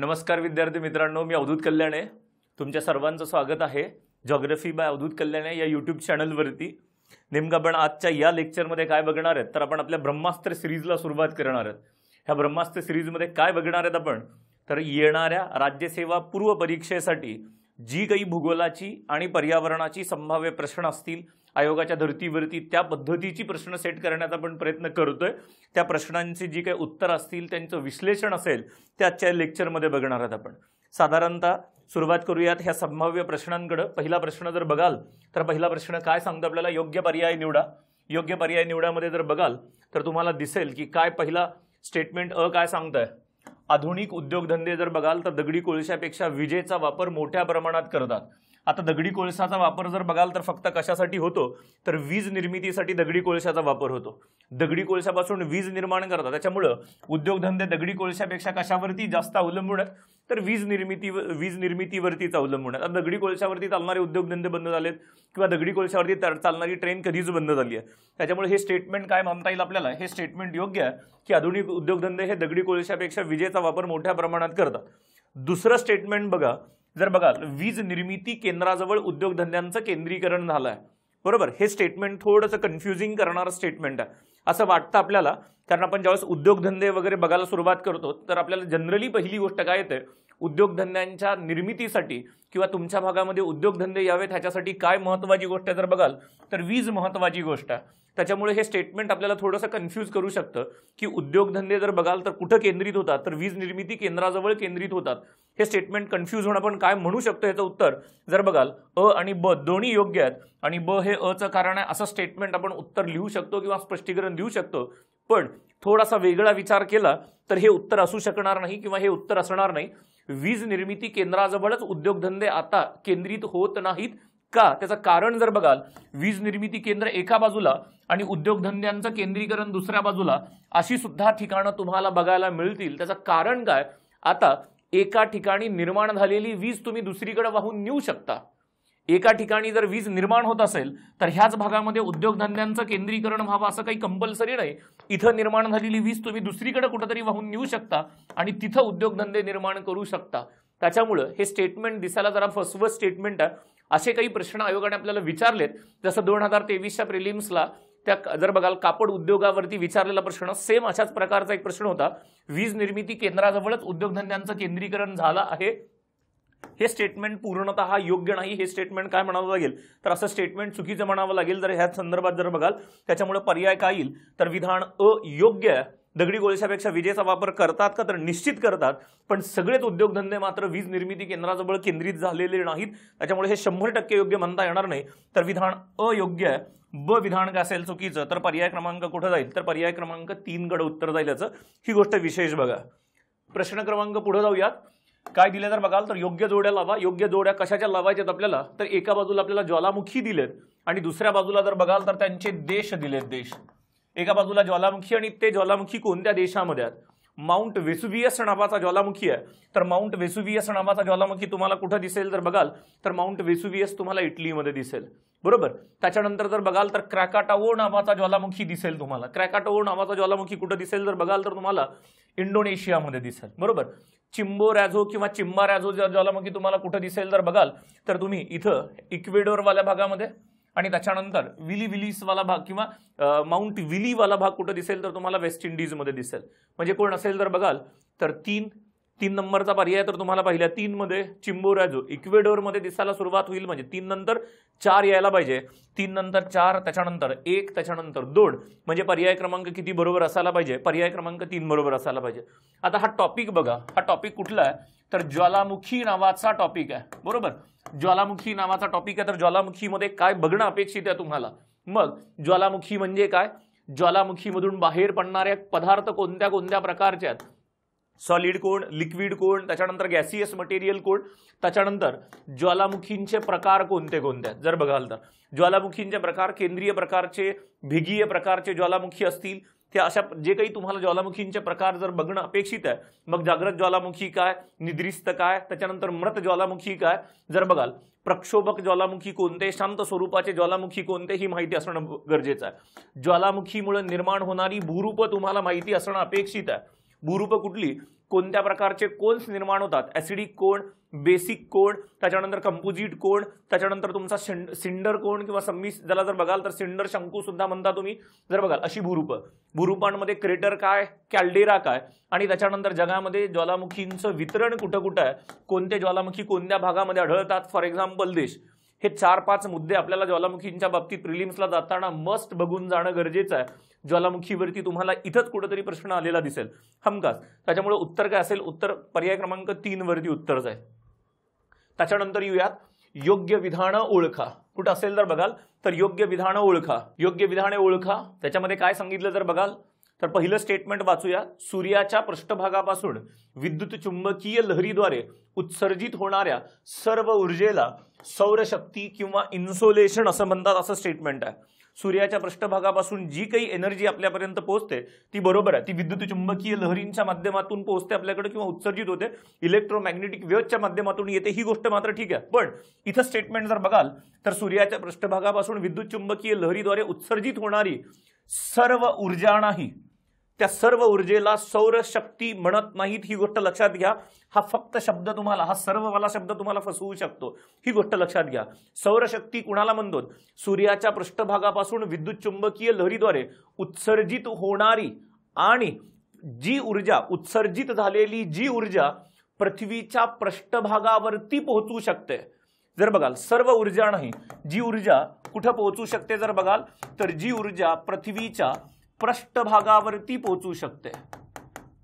नमस्कार विद्यार्थी मित्रांनो, मी अवधूत कल्याणे. तुमच्या सर्वांचं स्वागत आहे जॉग्राफी बाय अवधूत कल्याणे या यूट्यूब चॅनलवरती. नेमकं आपण आजच्या या लेक्चरमध्ये काय बघणार आहेत तर आपण आपल्या ब्रह्मास्त्र सिरीजला सुरुवात करणार आहोत. ह्या ब्रह्मास्त्र सिरीजमध्ये काय बघणार आहेत आपण तर येणाऱ्या राज्यसेवा पूर्व परीक्षेसाठी जी काही भूगोलाची आणि पर्यावरणाची संभाव्य प्रश्न असतील आयोगाच्या धर्तीवरती त्या पद्धतीची प्रश्न सेट करण्याचा आपण प्रयत्न करतोय. त्या प्रश्नांची जी काही उत्तर असतील त्यांचं विश्लेषण असेल ते आजच्या लेक्चरमध्ये बघणार आहोत आपण. साधारणतः सुरुवात करूयात ह्या संभाव्य प्रश्नांकडे. पहिला प्रश्न जर बघाल तर पहिला प्रश्न काय सांगतो आपल्याला, योग्य पर्याय निवडा. योग्य पर्याय निवडामध्ये जर बघाल तर तुम्हाला दिसेल की काय पहिला स्टेटमेंट काय सांगतंय. आधुनिक उद्योगधंदे जर बघाल तर दगडी कोळशापेक्षा विजेचा वापर मोठ्या प्रमाणात करतात. आता दगडी कोळशाचा वापर जर बघाल तर फक्त कशासाठी होतो तर वीज निर्मितीसाठी दगडी कोळशाचा वापर होतो. दगडी कोळशापासून वीज निर्माण करतात, त्याच्यामुळे उद्योगधंदे दगडी कोळशापेक्षा कशावरती जास्त अवलंबून आहेत तर वीज निर्मितीवरतीच अवलंबून आहेत. दगडी कोळशावरती चालणारे उद्योगधंदे बंद झालेत किंवा दगडी कोळशावरती चालणारी ट्रेन कधीच बंद झाली आहे. त्याच्यामुळे हे स्टेटमेंट काय म्हणता येईल आपल्याला, हे स्टेटमेंट योग्य आहे की आधुनिक उद्योगधंदे हे दगडी कोळशापेक्षा विजेचा वापर मोठ्या प्रमाणात करतात. दुसरं स्टेटमेंट बघा, जर बघाल वीज निर्मिती केंद्राजवळ उद्योगधंद्यांचं केंद्रीकरण झालं आहे. बरोबर, हे स्टेटमेंट थोडंसं कन्फ्युजिंग करणारं स्टेटमेंट आहे असं वाटतं आपल्याला. कारण आपण ज्यावेळेस उद्योगधंदे वगैरे बघायला सुरुवात करतो तर आपल्याला जनरली पहिली गोष्ट काय येते, उद्योगधंद्यांच्या निर्मितीसाठी किंवा तुमच्या भागामध्ये उद्योगधंदे यावेत ह्याच्यासाठी काय महत्त्वाची गोष्ट आहे जर बघाल तर वीज महत्त्वाची गोष्ट आहे. त्याच्यामुळे हे स्टेटमेंट आपल्याला थोडंसं कन्फ्यूज करू शकतं की उद्योगधंदे जर बघाल तर कुठं केंद्रित होतात तर वीज निर्मिती केंद्राजवळ केंद्रित होतात. हे स्टेटमेंट कन्फ्यूज होणं आपण काय म्हणू शकतो याचं उत्तर जर बघाल आणि ब दोन्ही योग्य आहेत आणि ब हे चं कारण आहे असं स्टेटमेंट आपण उत्तर लिहू शकतो किंवा स्पष्टीकरण देऊ शकतो. पण थोडासा वेगळा विचार केला तर हे उत्तर असू शकणार नाही किंवा हे उत्तर असणार नाही. वीज निर्मिती केंद्राजवळच उद्योगधंदे आता केंद्रित होत नाहीत का, त्याचं कारण जर बघाल वीज निर्मिती केंद्र एका बाजूला आणि उद्योगधंद्यांचं केंद्रीकरण दुसऱ्या बाजूला अशी सुद्धा ठिकाणं तुम्हाला बघायला मिळतील. त्याचं कारण काय, आता एका ठिकाणी निर्माण झालेली वीज तुम्ही दुसरीकडे वाहून नेऊ शकता. एका ठिकाणी जर वीज निर्माण होत असेल तर ह्याच भागामध्ये उद्योगधंद्यांचं केंद्रीकरण व्हावं असं काही कंपल्सरी नाही. इथं निर्माण झालेली वीज तुम्ही दुसरीकडे कुठेतरी वाहून नेऊ शकता आणि तिथं उद्योगधंदे निर्माण करू शकता. त्याच्यामुळे हे स्टेटमेंट दिसायला जरा फसवं स्टेटमेंट आहे. असे काही प्रश्न आयोगाने आपल्याला विचारलेत, जसं 2023च्या प्रिलिम्सला त्या जर बघाल कापड उद्योगावरती विचारलेला प्रश्न सेम अशाच प्रकारचा एक प्रश्न होता. वीज निर्मिती केंद्राजवळच उद्योगधंद्यांचं केंद्रीकरण झालं आहे. हे स्टेटमेंट पूर्णतः योग्य नाही. हे स्टेटमेंट काय म्हणावं लागेल तर असं स्टेटमेंट चुकीचं म्हणावं लागेल जर ह्या संदर्भात जर बघाल. त्याच्यामुळे पर्याय काय येईल तर विधान योग्य आहे. दगडी कोळशापेक्षा विजेचा वापर करतात का तर निश्चित करतात, पण सगळेच उद्योगधंदे मात्र वीज निर्मिती केंद्राजवळ केंद्रित झालेले नाहीत. त्याच्यामुळे हे 100% योग्य म्हणता येणार नाही. तर विधान अयोग्य आहे. ब विधान काय असेल चुकीचं तर पर्याय क्रमांक कुठं जाईल तर पर्याय क्रमांक 3 कडे उत्तर जाईल. याचं ही गोष्ट विशेष बघा. प्रश्न क्रमांक पुढे जाऊयात. काय दिले तर बघाल तर योग्य जोड्या लावा. योग्य जोड्या कशाच्या लावायच्यात आपल्याला तर एका बाजूला आपल्याला ज्वालामुखी दिलेत आणि दुसऱ्या बाजूला जर बघाल तर त्यांचे देश दिलेत. देश एका बाजूला ज्वालामुखी आणि ते ज्वालामुखी कोणत्या देशामध्ये आहेत. माउंट वेसुवियस नावाचा ज्वालामुखी आहे तर माउंट वेसुवियस नावाचा ज्वालामुखी तुम्हाला कुठं दिसेल जर बघाल तर माउंट वेसुवियस तुम्हाला इटलीमध्ये दिसेल. बरोबर, त्याच्यानंतर जर बघाल तर क्रॅकाटाओ नावाचा ज्वालामुखी दिसेल तुम्हाला. क्रॅकाटाओ नावाचा ज्वालामुखी कुठं दिसेल जर बघाल तर तुम्हाला इंडोनेशियामध्ये दिसेल. बरोबर, चिंबोरॅझो किंवा चिंबारॅझो ज्वालामुखी तुम्हाला कुठं दिसेल जर बघाल तर तुम्ही इथं इक्वेडोरवाल्या भागामध्ये आणि त्याच्यानंतर विलीवाला भाग किंवा माउंट विलीवाला भाग कुठं दिसेल तर तुम्हाला वेस्ट इंडिजमध्ये दिसेल. म्हणजे कोण असेल जर बघाल तर 3 नंबरचा पर्याय तर तुम्हाला पहिल्या 3 मध्ये चिंबोरॅझो इक्वेडोरमध्ये दिसायला सुरुवात होईल. म्हणजे 3 नंतर 4 यायला पाहिजे. 3 नंतर 4 त्याच्यानंतर 1 त्याच्यानंतर 2 म्हणजे पर्याय क्रमांक किती बरोबर असायला पाहिजे, पर्याय क्रमांक 3 बरोबर असायला पाहिजे. आता हा टॉपिक बघा, हा टॉपिक कुठला आहे तर ज्वालामुखी नावाचा टॉपिक आहे. बरोबर, ज्वालामुखी नावाचा टॉपिक आहे. तर ज्वालामुखीमध्ये काय बघणं अपेक्षित आहे तुम्हाला. मग ज्वालामुखी म्हणजे काय, ज्वालामुखीमधून बाहेर पडणारे पदार्थ कोणत्या कोणत्या प्रकारचे आहेत, सॉलिड कोण, लिक्विड कोण, त्याच्यानंतर गॅसियस मटेरियल कोण, त्याच्यानंतर ज्वालामुखींचे प्रकार कोणते कोणते आहेत. जर बघाल तर ज्वालामुखींचे प्रकार केंद्रीय प्रकारचे, भेगीय प्रकारचे ज्वालामुखी असतील त्या अशा जे काही तुम्हाला ज्वालामुखींचे प्रकार जर बघणं अपेक्षित आहे. मग जागृत ज्वालामुखी काय, निद्रिस्त काय, त्याच्यानंतर मृत ज्वालामुखी काय जर बघाल, प्रक्षोभक ज्वालामुखी कोणते, शांत स्वरूपाचे ज्वालामुखी कोणते ही माहिती असणं गरजेचं आहे. ज्वालामुखीमुळे निर्माण होणारी भूरूप तुम्हाला माहिती असणं अपेक्षित आहे. भूरूप कुठली, कोणत्या प्रकारचे कोन्स निर्माण होतात, ऍसिडिक कोण, बेसिक कोण, त्याच्यानंतर कंपोजिट कोण, त्याच्यानंतर तुमचा सिंडर कोण किंवा सम्मिश्र, ज्याला जर बघाल तर सिंडर शंकू सुद्धा म्हणता तुम्ही जर बघाल, अशी भूरूप. भूरूपांमध्ये क्रेटर काय, कॅल्डेरा काय, आणि त्याच्यानंतर जगामध्ये ज्वालामुखींचं वितरण कुठं कुठं आहे, कोणते ज्वालामुखी कोणत्या भागामध्ये आढळतात, फॉर एक्झाम्पल देश. हे 4-5 मुद्दे आपल्याला ज्वालामुखींच्या बाबतीत प्रिलिम्सला जाताना मस्ट बघून जाणं गरजेचं आहे. ज्वालामुखीवरती तुम्हाला इथंच कुठेतरी प्रश्न आलेला दिसेल हमखास. त्याच्यामुळे उत्तर काय असेल, उत्तर पर्याय क्रमांक 3 वरती उत्तर जाईल. त्याच्यानंतर येऊयात योग्य विधानं ओळखा. कुठं असेल जर बघाल तर योग्य विधानं ओळखा. योग्य विधाने ओळखा त्याच्यामध्ये काय सांगितलं जर बघाल तर पहिलं स्टेटमेंट वाचूया. सूर्याच्या पृष्ठभागापासून विद्युत चुंबकीय लहरीद्वारे उत्सर्जित होणाऱ्या सर्व ऊर्जेला सौरशक्ती किंवा इन्सोलेशन असं म्हणतात, असं स्टेटमेंट आहे. सूर्याच्या पृष्ठभागापासून जी काही एनर्जी आपल्यापर्यंत पोहोचते ती बरोबर आहे, ती विद्युत चुंबकीय लहरींच्या माध्यमातून पोहोचते आपल्याकडे किंवा उत्सर्जित होते, इलेक्ट्रोमॅग्नेटिक वेव्हच्या माध्यमातून येते, ही गोष्ट मात्र ठीक आहे. पण इथं स्टेटमेंट जर बघाल तर सूर्याच्या पृष्ठभागापासून विद्युत चुंबकीय लहरीद्वारे उत्सर्जित होणारी सर्व ऊर्जा नाही, त्या सर्व ऊर्जेला सौरशक्ती म्हणत नाहीत, ही गोष्ट लक्षात घ्या. हा फक्त शब्द तुम्हाला, हा सर्ववाला शब्द तुम्हाला फसवू शकतो, ही गोष्ट लक्षात घ्या. सौरशक्ती कुणाला म्हणतो, सूर्याच्या पृष्ठभागापासून विद्युत चुंबकीय लहरीद्वारे उत्सर्जित होणारी आणि जी ऊर्जा, उत्सर्जित झालेली जी ऊर्जा पृथ्वीच्या पृष्ठभागावरती पोहोचू शकते. जर बघाल सर्व ऊर्जा नाही, जी ऊर्जा कुठं पोहोचू शकते जर बघाल तर जी ऊर्जा पृथ्वीच्या पृष्ठभागावरती पोहोचू शकते.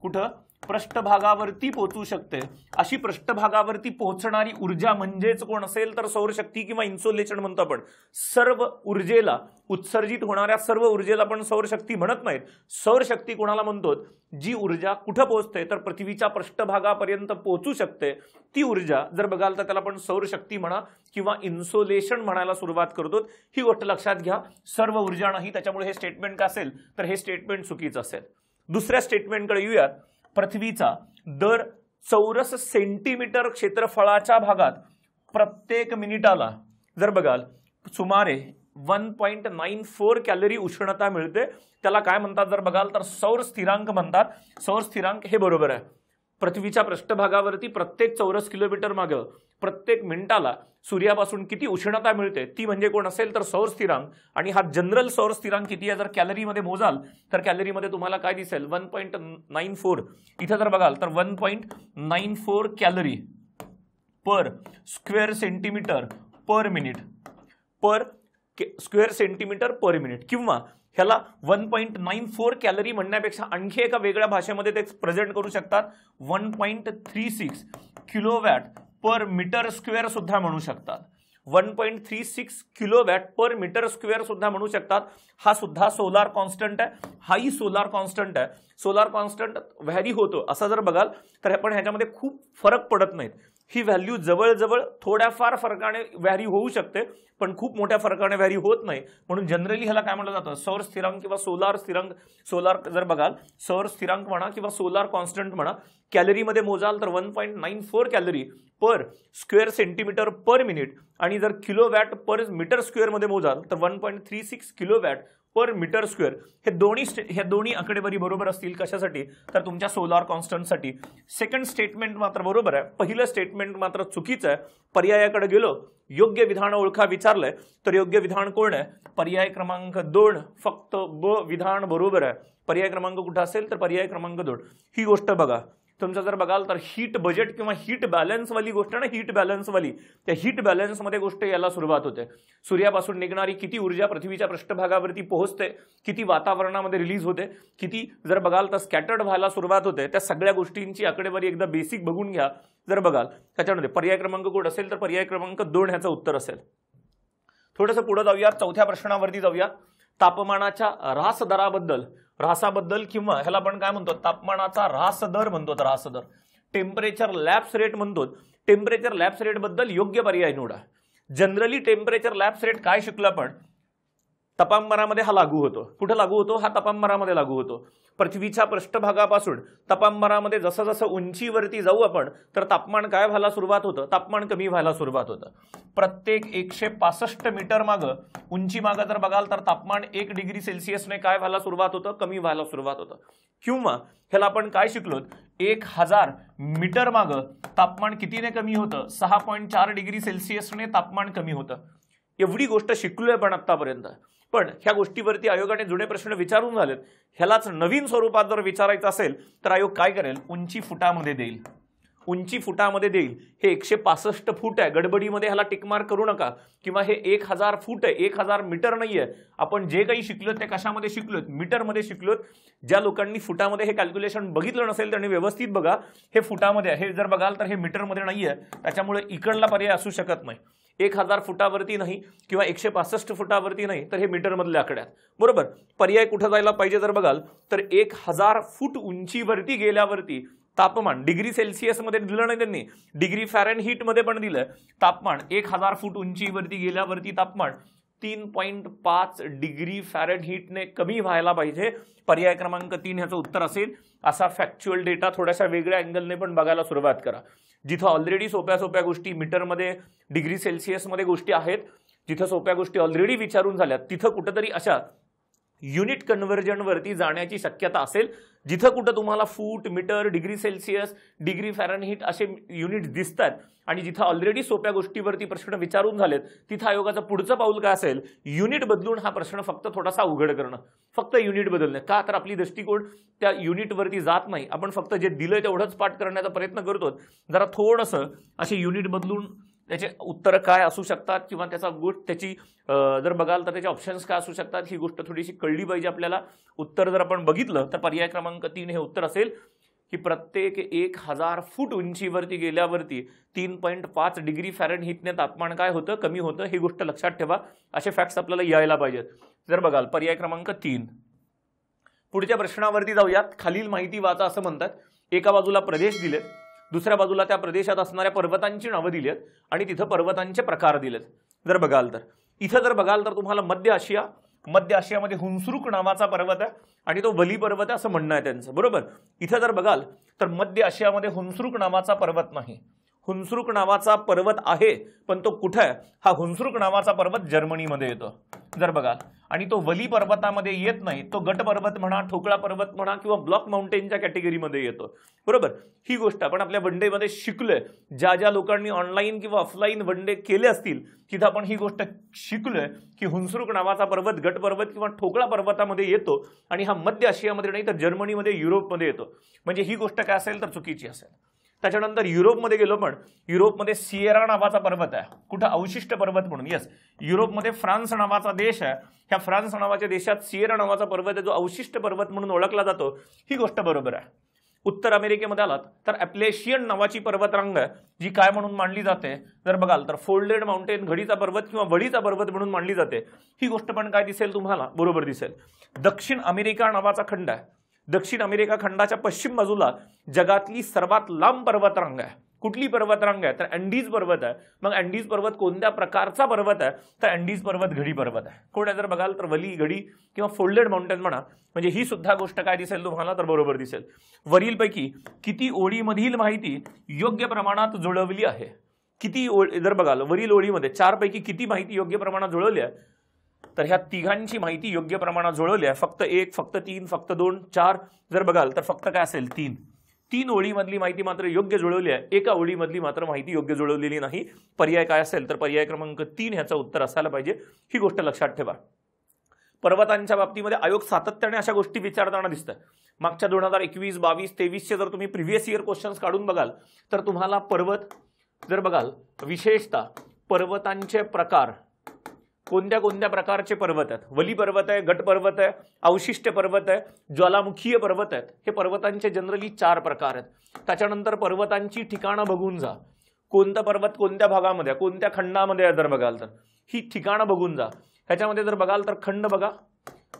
कुठं, पृष्ठभागावरती पोहोचू शकते. अशी पृष्ठभागावरती पोहोचणारी ऊर्जा म्हणजेच कोण असेल तर सौरशक्ती किंवा इन्सोलेशन म्हणतो आपण. सर्व ऊर्जेला, उत्सर्जित होणाऱ्या सर्व ऊर्जेला आपण सौरशक्ती म्हणत नाहीत. सौरशक्ती कोणाला म्हणतो, जी ऊर्जा कुठं पोहोचते तर पृथ्वीच्या पृष्ठभागापर्यंत पोहोचू शकते, ती ऊर्जा जर बघाल तर त्याला आपण सौरशक्ती म्हणा किंवा इन्सोलेशन म्हणायला सुरुवात करतो. ही गोष्ट लक्षात घ्या, सर्व ऊर्जा नाही. त्याच्यामुळे हे स्टेटमेंट काय असेल तर हे स्टेटमेंट चुकीचं असेल. दुसऱ्या स्टेटमेंटकडे येऊयात. पृथ्वीचा दर चौरस सेंटीमीटर क्षेत्रफळाच्या भागात प्रत्येक मिनिटाला जर बघाल सुमारे 1.94 कॅलरी उष्णता मिळते. त्याला काय म्हणतात जर बघाल तर सौर स्थिरांक म्हणतात. सौर स्थिरांक हे बरोबर आहे. पृथ्वीच्या पृष्ठभागावरती प्रत्येक चौरस किलोमीटर मागे प्रत्येक मिनिटाला सूर्यापासून किती उष्णता मिळते ती म्हणजे कोण असेल तर सौर स्थिरांक. आणि हा जनरल सौर स्थिरांक किती आहे जर कॅलरीमध्ये मोजाल तर कॅलरीमध्ये तुम्हाला काय दिसेल 1.94. इथे जर बघाल तर 1.94 calorie per square centimetre per minute, per square centimetre per minute. किंवा ह्याला 1.94 कॅलरी म्हणण्यापेक्षा आणखी एका वेगळ्या भाषेमध्ये ते प्रेझेंट करू शकतात. 1.36 किलोवॅट पर मीटर स्क्वेअर सुद्धा म्हणू शकतात. 1.36 किलोवॅट पर मीटर स्क्वेअर सुद्धा म्हणू शकतात. हा सुद्धा सोलार कॉन्स्टंट आहे. हाही सोलार कॉन्स्टंट आहे. सोलार कॉन्स्टंट व्हॅरी होतो असं जर बघाल तर आपण ह्याच्यामध्ये खूप फरक पडत नाहीत. ही व्हॅल्यू जवळजवळ थोड्याफार फरकाने व्हॅरी होऊ शकते पण खूप मोठ्या फरकाने व्हॅरी होत नाही. म्हणून जनरली ह्याला काय म्हटलं जातं सौर स्थिरांक किंवा सोलार स्थिरांक. सोलार जर बघाल सौर स्थिरांक म्हणा किंवा सोलार कॉन्स्टंट म्हणा. कॅलरीमध्ये मोजाल तर 1.94 calorie per square centimetre per minute आणि जर किलोवॅट पर मीटर स्क्वेअर मध्ये मोजाल तर 1.36 किलोवॅट पर मीटर स्क्वेअर. हे दोन्ही आकडेवारी बरोबर असतील कशासाठी तर तुमच्या सोलार कॉन्स्टंटसाठी. सेकंड स्टेटमेंट मात्र बरोबर आहे, पहिलं स्टेटमेंट मात्र चुकीचं आहे. पर्यायाकडे गेलो, योग्य विधान ओळखा विचारलंय तर योग्य विधान कोण आहे, पर्याय क्रमांक 2 फक्त ब विधान बरोबर आहे. पर्याय क्रमांक कुठं असेल तर पर्याय क्रमांक 2. ही गोष्ट बघा तुमचं जर बघाल तर हीट बजेट किंवा हीट बॅलन्स वाली गोष्ट ना, हीट बॅलन्स वाली, त्या हीट बॅलन्स मध्ये गोष्ट याला सुरुवात होते. सूर्यापासून निघणारी किती ऊर्जा पृथ्वीच्या पृष्ठभागावरती पोहोचते, किती वातावरणामध्ये रिलीज होते, किती जर बघाल तर स्कॅटर्ड व्हायला सुरुवात होते, त्या सगळ्या गोष्टींची आकडेवारी एकदा बेसिक बघून घ्या. जर बघाल त्याच्यामध्ये पर्याय क्रमांक कोड असेल तर पर्याय क्रमांक 2 ह्याचं उत्तर असेल. थोडंसं पुढे जाऊया, चौथ्या प्रश्नावरती जाऊया. तापमानाच्या ऱ्हास दराबद्दल, ऱ्हासाबद्दल किंवा ह्याला आपण काय म्हणतो तापमानाचा ऱ्हास दर म्हणतो. ऱ्हास दर टेम्परेचर लॅप्स रेट म्हणतो. टेम्परेचर लॅप्स रेट बद्दल योग्य पर्याय निवडा. जनरली टेम्परेचर लॅप्स रेट काय शिकलो आपण तपांबरामध्ये हा लागू होतो. कुठं लागू होतो? हा तपांबरामध्ये लागू होतो. पृथ्वीच्या पृष्ठभागापासून तपांबरामध्ये जसं जसं उंचीवरती जाऊ आपण तर तापमान काय व्हायला सुरुवात होतं? तापमान कमी व्हायला सुरुवात होतं. प्रत्येक 165 मीटर मागं उंची मागं जर बघाल तर तापमान 1 डिग्री सेल्सिअसने काय व्हायला सुरुवात होतं? कमी व्हायला सुरुवात होतं. किंवा ह्याला आपण काय शिकलो? 1000 मीटर मागं तापमान कितीने कमी होतं? 6.4 डिग्री सेल्सिअसने तापमान कमी होतं. एवढी गोष्ट शिकलोय आपण आतापर्यंत. पण ह्या गोष्टीवरती आयोगाने जुने प्रश्न विचारून झालेत. ह्यालाच नवीन स्वरूपात जर विचारायचं असेल तर आयोग काय करेल? उंची फुटामध्ये देईल. उंची फुटामध्ये देईल. हे 165 फूट आहे. गडबडीमध्ये ह्याला टिकमार्क करू नका. किंवा हे 1000 फूट आहे, 1000 मीटर नाहीये. आपण जे काही शिकलोत ते कशामध्ये शिकलोत? मीटरमध्ये शिकलोत. ज्या लोकांनी फुटामध्ये हे कॅल्क्युलेशन बघितलं नसेल त्यांनी व्यवस्थित बघा. हे फुटामध्ये आहे. हे जर बघाल तर हे मीटरमध्ये नाहीये. त्याच्यामुळे इकडला पर्याय असू शकत नाही. 1000 फुटावरती नाही किंवा 165 फुटावरती नाही तर हे मीटरमधल्या आकड्यात. बरोबर. पर्याय कुठं जायला पाहिजे जर बघाल तर 1000 फूट उंचीवरती गेल्यावरती तापमान डिग्री सेल्सिअस मध्ये दिलं नाही त्यांनी, डिग्री फॅरेनहीट मध्ये पण दिलं. तापमान 1000 फूट उंचीवरती गेल्यावरती तापमान 3.5 डिग्री फॅरेनहीटने कमी व्हायला पाहिजे. पर्याय क्रमांक 3 ह्याचं उत्तर असेल. असा फॅक्च्युअल डेटा थोड्याशा वेगळ्या अँगलने पण बघायला सुरुवात करा. जिथं ऑलरेडी सोप्या सोप्या गोष्टी मीटरमध्ये डिग्री सेल्सिअसमध्ये गोष्टी आहेत, जिथं सोप्या गोष्टी ऑलरेडी विचारून झाल्यात तिथं कुठंतरी अशा युनिट कन्व्हर्जनवरती जाण्याची शक्यता असेल. जिथं कुठं तुम्हाला फूट, metre, degree Celsius, degree Fahrenheit असे युनिट्स दिसतात आणि जिथं ऑलरेडी सोप्या गोष्टीवरती प्रश्न विचारून झालेत तिथं आयोगाचं पुढचं पाऊल काय असेल? युनिट बदलून हा प्रश्न फक्त थोडासा अवघड करणं. फक्त युनिट बदलणे. का? तर आपली दृष्टिकोन त्या युनिटवरती जात नाही. आपण फक्त जे दिलंय तेवढंच पाठ करण्याचा प्रयत्न करतो. जरा थोडंसं असे युनिट बदलून त्याचे उत्तर काय असू शकतात किंवा त्याचा गोष्ट त्याची जर बघाल तर त्याचे ऑप्शन्स काय असू शकतात ही गोष्ट थोडीशी कळली पाहिजे आपल्याला. उत्तर जर आपण बघितलं तर पर्याय क्रमांक 3 हे उत्तर असेल की प्रत्येक 1000 फूट उंचीवरती गेल्यावरती 3.5 डिग्री फॅरेनहीटने तापमान काय होतं? कमी होतं. ही गोष्ट लक्षात ठेवा. असे फॅक्ट्स आपल्याला यायला पाहिजेत. जर बघाल पर्याय क्रमांक 3. पुढच्या प्रश्नावरती जाऊयात. खालील माहिती वाचा असं म्हणतात. एका बाजूला प्रदेश दिलेत, दुसऱ्या बाजूला त्या प्रदेशात असणाऱ्या पर्वतांची नावं दिली आहेत आणि तिथं पर्वतांचे प्रकार दिलेत. जर बघाल तर इथं जर बघाल तर तुम्हाला मध्य आशियामध्ये हुन्सुरुक नावाचा पर्वत आहे आणि तो वली पर्वत आहे असं म्हणणं आहे त्यांचं. बरोबर. इथं जर बघाल तर मध्य आशियामध्ये हुन्सुरुक नावाचा पर्वत नाही. हुन्सुरुक नावाचा पर्वत आहे पण तो कुठे आहे? हा हुन्सुरुक नावाचा पर्वत जर्मनीमध्ये येतो. जर बघाल आणि तो वली पर्वतामध्ये येत नाही. तो गट पर्वत म्हणा, ठोकळा पर्वत म्हणा किंवा ब्लॉक माउंटेनच्या कॅटेगरीमध्ये येतो. बरोबर. ही गोष्ट आपण आपल्या वनडेमध्ये शिकलोय. ज्या ज्या लोकांनी ऑनलाईन किंवा ऑफलाईन वनडे केले असतील तिथं आपण ही गोष्ट शिकलोय की हुन्सुरुक नावाचा पर्वत गट पर्वत किंवा ठोकळा पर्वतामध्ये येतो आणि हा मध्य आशियामध्ये नाही तर जर्मनीमध्ये, युरोपमध्ये येतो. म्हणजे ही गोष्ट काय असेल तर चुकीची असेल. त्याच्यानंतर युरोपमध्ये गेलो पण युरोपमध्ये सिएरा नावाचा पर्वत आहे. कुठं? अवशिष्ट पर्वत म्हणून. यस. युरोपमध्ये फ्रान्स नावाचा देश आहे. ह्या फ्रान्स नावाच्या देशात सिएरा नावाचा पर्वत आहे जो अवशिष्ट पर्वत म्हणून ओळखला जातो. ही गोष्ट बरोबर आहे. उत्तर अमेरिकेमध्ये आलात तर ॲप्लेशियन नावाची पर्वतरांग आहे जी काय म्हणून मानली जाते? जर बघाल तर फोल्डेड माउंटेन, घडीचा पर्वत किंवा वडीचा पर्वत म्हणून मानली जाते. ही गोष्ट पण काय दिसेल तुम्हाला? बरोबर दिसेल. दक्षिण अमेरिका नावाचा खंड आहे. दक्षिण अमेरिका खंडाच्या पश्चिम बाजूला जगातली सर्वात लांब पर्वतरांग आहे. कुठली पर्वतरांग आहे? तर अँडीज पर्वत आहे. मग अँडीज पर्वत कोणत्या प्रकारचा पर्वत आहे? तर अँडीज पर्वत घडी पर्वत आहे. कोण आहे? जर बघाल तर वली, घडी किंवा फोल्डेड माउंटेन म्हणा. म्हणजे ही सुद्धा गोष्ट काय दिसेल तुम्हाला? तर बरोबर दिसेल. वरीलपैकी किती ओळीमधील माहिती योग्य प्रमाणात जुळवली आहे? किती ओळी जर बघाल वरील ओळीमध्ये 4 पैकी किती माहिती योग्य प्रमाणात जुळवली आहे? तर ह्या तिघांची माहिती योग्य प्रमाणात जुळवली आहे. फक्त 1, फक्त 3, फक्त 2, 4 जर बघाल तर फक्त काय असेल? 3. 3 ओळीमधली माहिती मात्र योग्य जुळवली आहे. एका ओळीमधली मात्र माहिती योग्य जुळवलेली नाही. पर्याय काय असेल? तर पर्याय क्रमांक 3 ह्याचं उत्तर असायला पाहिजे. ही गोष्ट लक्षात ठेवा. पर्वतांच्या बाबतीमध्ये आयोग सातत्याने अशा गोष्टी विचारताना दिसतात. मागच्या 2021, 22, 23चे जर तुम्ही प्रिव्हियस इयर क्वेश्चन्स काढून बघाल तर तुम्हाला पर्वत जर बघाल विशेषतः पर्वतांचे प्रकार कोणत्या कोणत्या प्रकारचे पर्वत आहेत? वली पर्वत आहे, गट पर्वत आहे, अवशिष्ट पर्वत आहे, ज्वालामुखीय पर्वत आहेत. हे पर्वतांचे जनरली 4 प्रकार आहेत. त्याच्यानंतर पर्वतांची ठिकाणं बघून जा. कोणता पर्वत कोणत्या भागामध्ये, कोणत्या खंडामध्ये आहे जर बघाल तर ही ठिकाणं बघून जा. ह्याच्यामध्ये जर बघाल तर खंड बघा.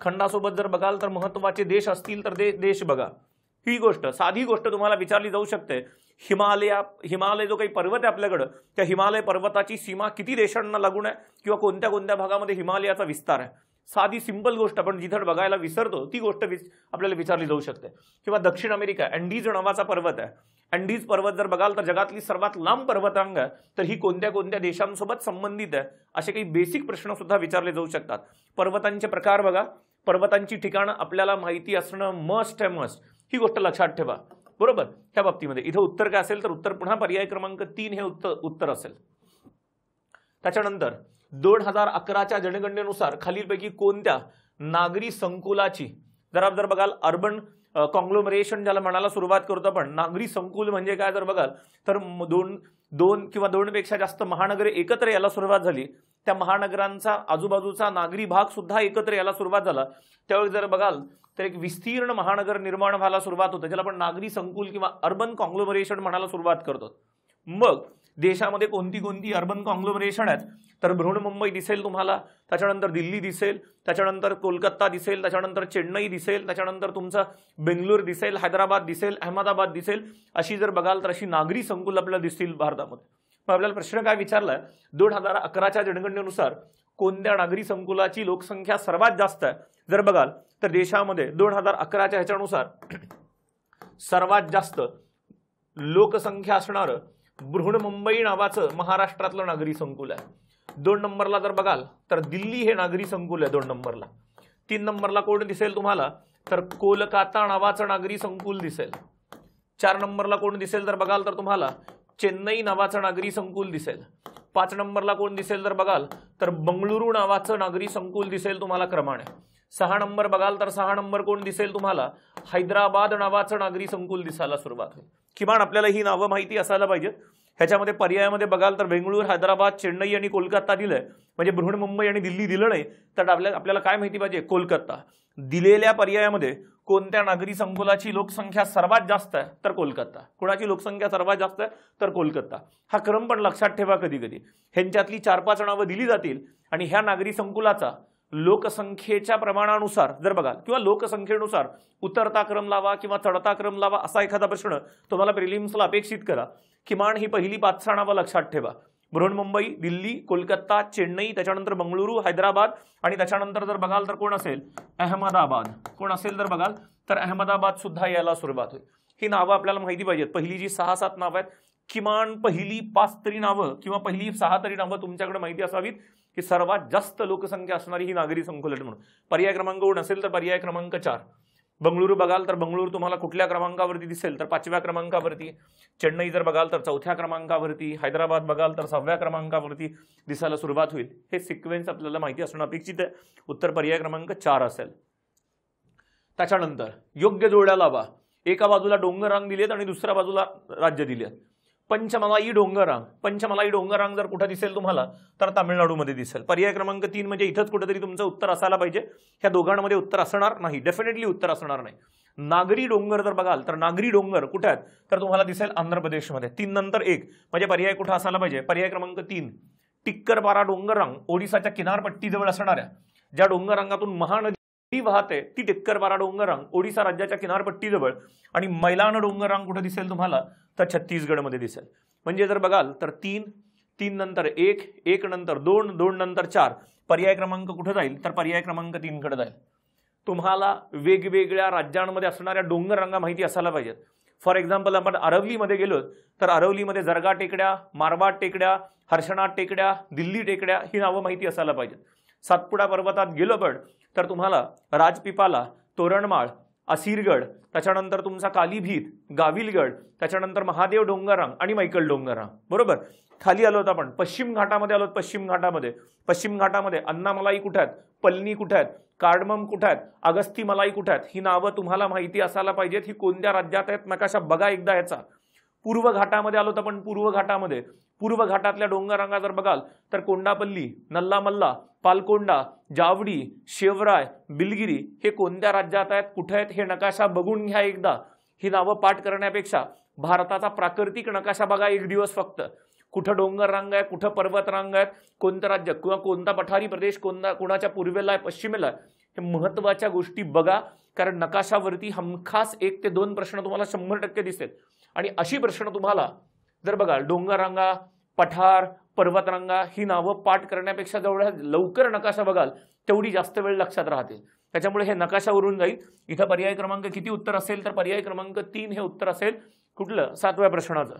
खंडासोबत जर बघाल तर महत्त्वाचे देश असतील तर देश बघा. ही गोष्ट साधी गोष्ट तुम्हाला विचारली जाऊ शकते. हिमालय जो काही पर्वत आहे आपल्याकडं त्या हिमालय पर्वताची सीमा किती देशांना लागून आहे किंवा कोणत्या कोणत्या भागामध्ये हिमालयाचा विस्तार आहे? साधी सिंपल गोष्ट आपण जिथं बघायला विसरतो ती गोष्ट आपल्याला विचारली जाऊ शकते. किंवा दक्षिण अमेरिका, अँडीज नावाचा पर्वत आहे. अँडीज पर्वत जर बघाल तर जगातली सर्वात लांब पर्वतरांग आहे, तर ही कोणत्या कोणत्या देशांसोबत संबंधित आहे, असे काही बेसिक प्रश्न सुद्धा विचारले जाऊ शकतात. पर्वतांचे प्रकार बघा, पर्वतांची ठिकाणं आपल्याला माहिती असणं मस्ट आहे, मस्ट. ही गोष्ट लक्षात ठेवा. बरोबर. ह्या बाबतीमध्ये इथं उत्तर काय असेल तर उत्तर पुन्हा पर्याय क्रमांक 3 हे उत्तर असेल. त्याच्यानंतर 2011च्या जनगणनेनुसार खालीलपैकी कोणत्या नागरी संकुलाची, जर बघाल अर्बन कॉंग्लोमरेशन ज्याला म्हणायला सुरुवात करतो आपण. नागरी संकुल म्हणजे काय जर बघाल तर दोन किंवा दोनपेक्षा जास्त महानगरे एकत्र यायला सुरुवात झाली. त्या महानगरांचा आजूबाजूचा नागरी भाग सुद्धा एकत्र यायला सुरुवात झाला. त्यावेळी जर बघाल तर एक विस्तीर्ण महानगर निर्माण व्हायला सुरुवात होते, ज्याला आपण नागरी संकुल किंवा अर्बन कॉंग्लोमरेशन म्हणायला सुरुवात करतो. मग देशामध्ये कोणती कोणती अर्बन कॉंग्लोमरेशन आहेत तर बृहन्मुंबई दिसेल तुम्हाला, त्याच्यानंतर दिल्ली दिसेल, त्याच्यानंतर कोलकाता दिसेल, त्याच्यानंतर चेन्नई दिसेल, त्याच्यानंतर तुमचं बेंगलोर दिसेल, हैदराबाद दिसेल, अहमदाबाद दिसेल. अशी जर बघाल तर अशी नागरी संकुल आपल्याला दिसतील भारतामध्ये. मग आपल्याला प्रश्न काय विचारलाय, 2011च्या जनगणनेनुसार कोणत्या नागरी संकुलाची लोकसंख्या सर्वात जास्त आहे. जर बघाल तर देशामध्ये 2011च्या ह्याच्यानुसार सर्वात जास्त लोकसंख्या असणारं बृहन्मुंबई नावाचं महाराष्ट्रातलं नागरी संकुल आहे. 2 नंबरला जर बघाल तर दिल्ली हे नागरी संकुल आहे 2 नंबरला. 3 नंबरला कोण दिसेल तुम्हाला तर कोलकाता नावाचं नागरी संकुल दिसेल. 4 नंबरला कोण दिसेल तर बघाल तर तुम्हाला चेन्नई नावाचं नागरी संकुल दिसेल. 5 नंबरला कोण दिसेल तर बघाल तर बंगळुरू नावाचं नागरी संकुल दिसेल तुम्हाला क्रमाने. 6 नंबर बघाल तर 6 नंबर कोण दिसेल तुम्हाला हैदराबाद नावाचं नागरी संकुल दिसायला सुरुवात होईल. किमान आपल्याला ही नावं माहिती असायला पाहिजेत. ह्याच्यामध्ये पर्यायामध्ये बघाल तर बेंगळूर, हैदराबाद, चेन्नई आणि कोलकाता दिलंय, म्हणजे बृहन्मुंबई आणि दिल्ली दिलं नाही. तर आपल्याला काय माहिती पाहिजे, कोलकाता. दिलेल्या पर्यायामध्ये कोणत्या नागरी संकुलाची लोकसंख्या सर्वात जास्त आहे तर कोलकाता. कोणाची लोकसंख्या सर्वात जास्त आहे तर कोलकाता. हा क्रम पण लक्षात ठेवा. कधी कधी ह्यांच्यातली 4-5 नावं दिली जातील आणि ह्या नागरी संकुलाचा लोकसंख्येच्या प्रमाणानुसार जर बघाल किंवा लोकसंख्येनुसार उतरता क्रम लावा किंवा चढता क्रम लावा असा एखादा प्रश्न तुम्हाला प्रिलिम्सला अपेक्षित करा. किमान ही पहिली 5 नावं लक्षात ठेवा. बृहन्मुंबई, दिल्ली, कोलकाता, चेन्नई, त्याच्यानंतर बंगळुरू, हैदराबाद आणि त्याच्यानंतर जर बघाल तर कोण असेल अहमदाबाद. कोण असेल जर बघाल तर अहमदाबाद सुद्धा यायला सुरुवात होईल. ही नावं आपल्याला माहिती पाहिजेत. पहिली जी 6-7 नावं आहेत, किमान पहिली 5 तरी नावं किंवा पहिली 6 तरी नावं तुमच्याकडे माहिती असावीत की सर्वात जास्त लोकसंख्या असणारी ही नागरी संकुल म्हणून. पर्याय क्रमांक कोण असेल तर पर्याय क्रमांक 4. बंगळुरू बघाल तर बंगळुरू तुम्हाला कुठल्या क्रमांकावरती दिसेल तर 5व्या क्रमांकावरती. चेन्नई जर बघाल तर 4थ्या क्रमांकावरती. हैदराबाद बघाल तर 6व्या क्रमांकावरती दिसायला सुरुवात होईल. हे सिक्वेन्स आपल्याला माहिती असणं अपेक्षित आहे. उत्तर पर्याय क्रमांक 4 असेल. त्याच्यानंतर योग्य जोड्या लावा. एका बाजूला डोंगररांग दिलेत आणि दुसऱ्या बाजूला राज्य दिलेत. पंचमलाई डोंगररांग. पंचमलाई डोंगररांग जर कुठे दिसेल तुम्हाला तर तामिळनाडूमध्ये दिसेल. पर्याय क्रमांक 3 म्हणजे इथंच कुठेतरी तुमचं उत्तर असायला पाहिजे. ह्या दोघांमध्ये उत्तर असणार नाही, डेफिनेटली उत्तर असणार नाही. नागरी डोंगर जर बघाल तर नागरी डोंगर कुठे आहेत तर तुम्हाला दिसेल आंध्र प्रदेशमध्ये. 3 नंतर 1 म्हणजे पर्याय कुठे असायला पाहिजे पर्याय क्रमांक 3. टिक्करपारा डोंगररांग ओडिसाच्या किनारपट्टीजवळ असणाऱ्या ज्या डोंगररांगातून महानदी वाहते ती टिक्करपारा डोंगररांग ओडिसा राज्याच्या किनारपट्टीजवळ. आणि मैलान डोंगररांग कुठे दिसेल तुम्हाला तर छत्तीसगडमध्ये दिसेल. म्हणजे जर बघाल तर 3 नंतर 1, 1 नंतर 2, 2 नंतर 4 पर्याय क्रमांक कुठे जाईल तर पर्याय क्रमांक 3 कडे जाईल. तुम्हाला वेगवेगळ्या राज्यांमध्ये असणाऱ्या डोंगररांगा माहिती असायला पाहिजेत. फॉर एक्झाम्पल आपण अरवलीमध्ये गेलो तर अरवलीमध्ये जरगा टेकड्या, मारवाड टेकड्या, हर्षनाथ टेकड्या, दिल्ली टेकड्या ही नावं माहिती असायला पाहिजेत. सातपुडा पर्वतात गेलो पण तर तुम्हाला राजपिपाला, तोरणमाळ, असीरगड, त्याच्यानंतर तुमचा कालीभीत, गाविलगड, त्याच्यानंतर महादेव डोंगररांग आणि मैकल डोंगररांग. बरोबर. खाली आलो होतो आपण पश्चिम घाटामध्ये आलो. पश्चिम घाटामध्ये अन्नामलाई कुठे आहेत, पलनी कुठे आहेत, कार्डमम कुठे आहेत, अगस्ती मलाई कुठे आहेत ही नावं तुम्हाला माहिती असायला पाहिजेत. ही कोणत्या राज्यात आहेत नकाशा बघा एकदा याचा. पूर्व घाटामध्ये आलो तर पण पूर्व घाटातल्या डोंगररांगा जर बघाल तर कोंडापल्ली, नल्लामल्ला, पालकोंडा, जावडी, शेवराय, बिलगिरी हे कोणत्या राज्यात आहेत कुठे आहेत हे नकाशा बघून घ्या एकदा. ही नावं पाठ करण्यापेक्षा भारताचा प्राकृतिक नकाशा बघा एक दिवस फक्त. कुठं डोंगररांग आहे, कुठं पर्वतरांग आहेत, कोणतं राज्य किंवा कोणता पठारी प्रदेश कोणाच्या पूर्वेला आहे, पश्चिमेला आहे, हे महत्त्वाच्या गोष्टी बघा. कारण नकाशावरती हमखास 1 ते 2 प्रश्न तुम्हाला 100% दिसतील. आणि अशी प्रश्न तुम्हाला जर बघाल डोंगररांगा, पठार, पर्वतरांगा ही नावं पाठ करण्यापेक्षा जेवढ्या लवकर नकाशा बघाल तेवढी जास्त वेळ लक्षात राहते. त्याच्यामुळे हे नकाशावरून जाईल. इथं पर्याय क्रमांक किती उत्तर असेल तर पर्याय क्रमांक 3 हे उत्तर असेल. कुठलं? 7व्या प्रश्नाचं.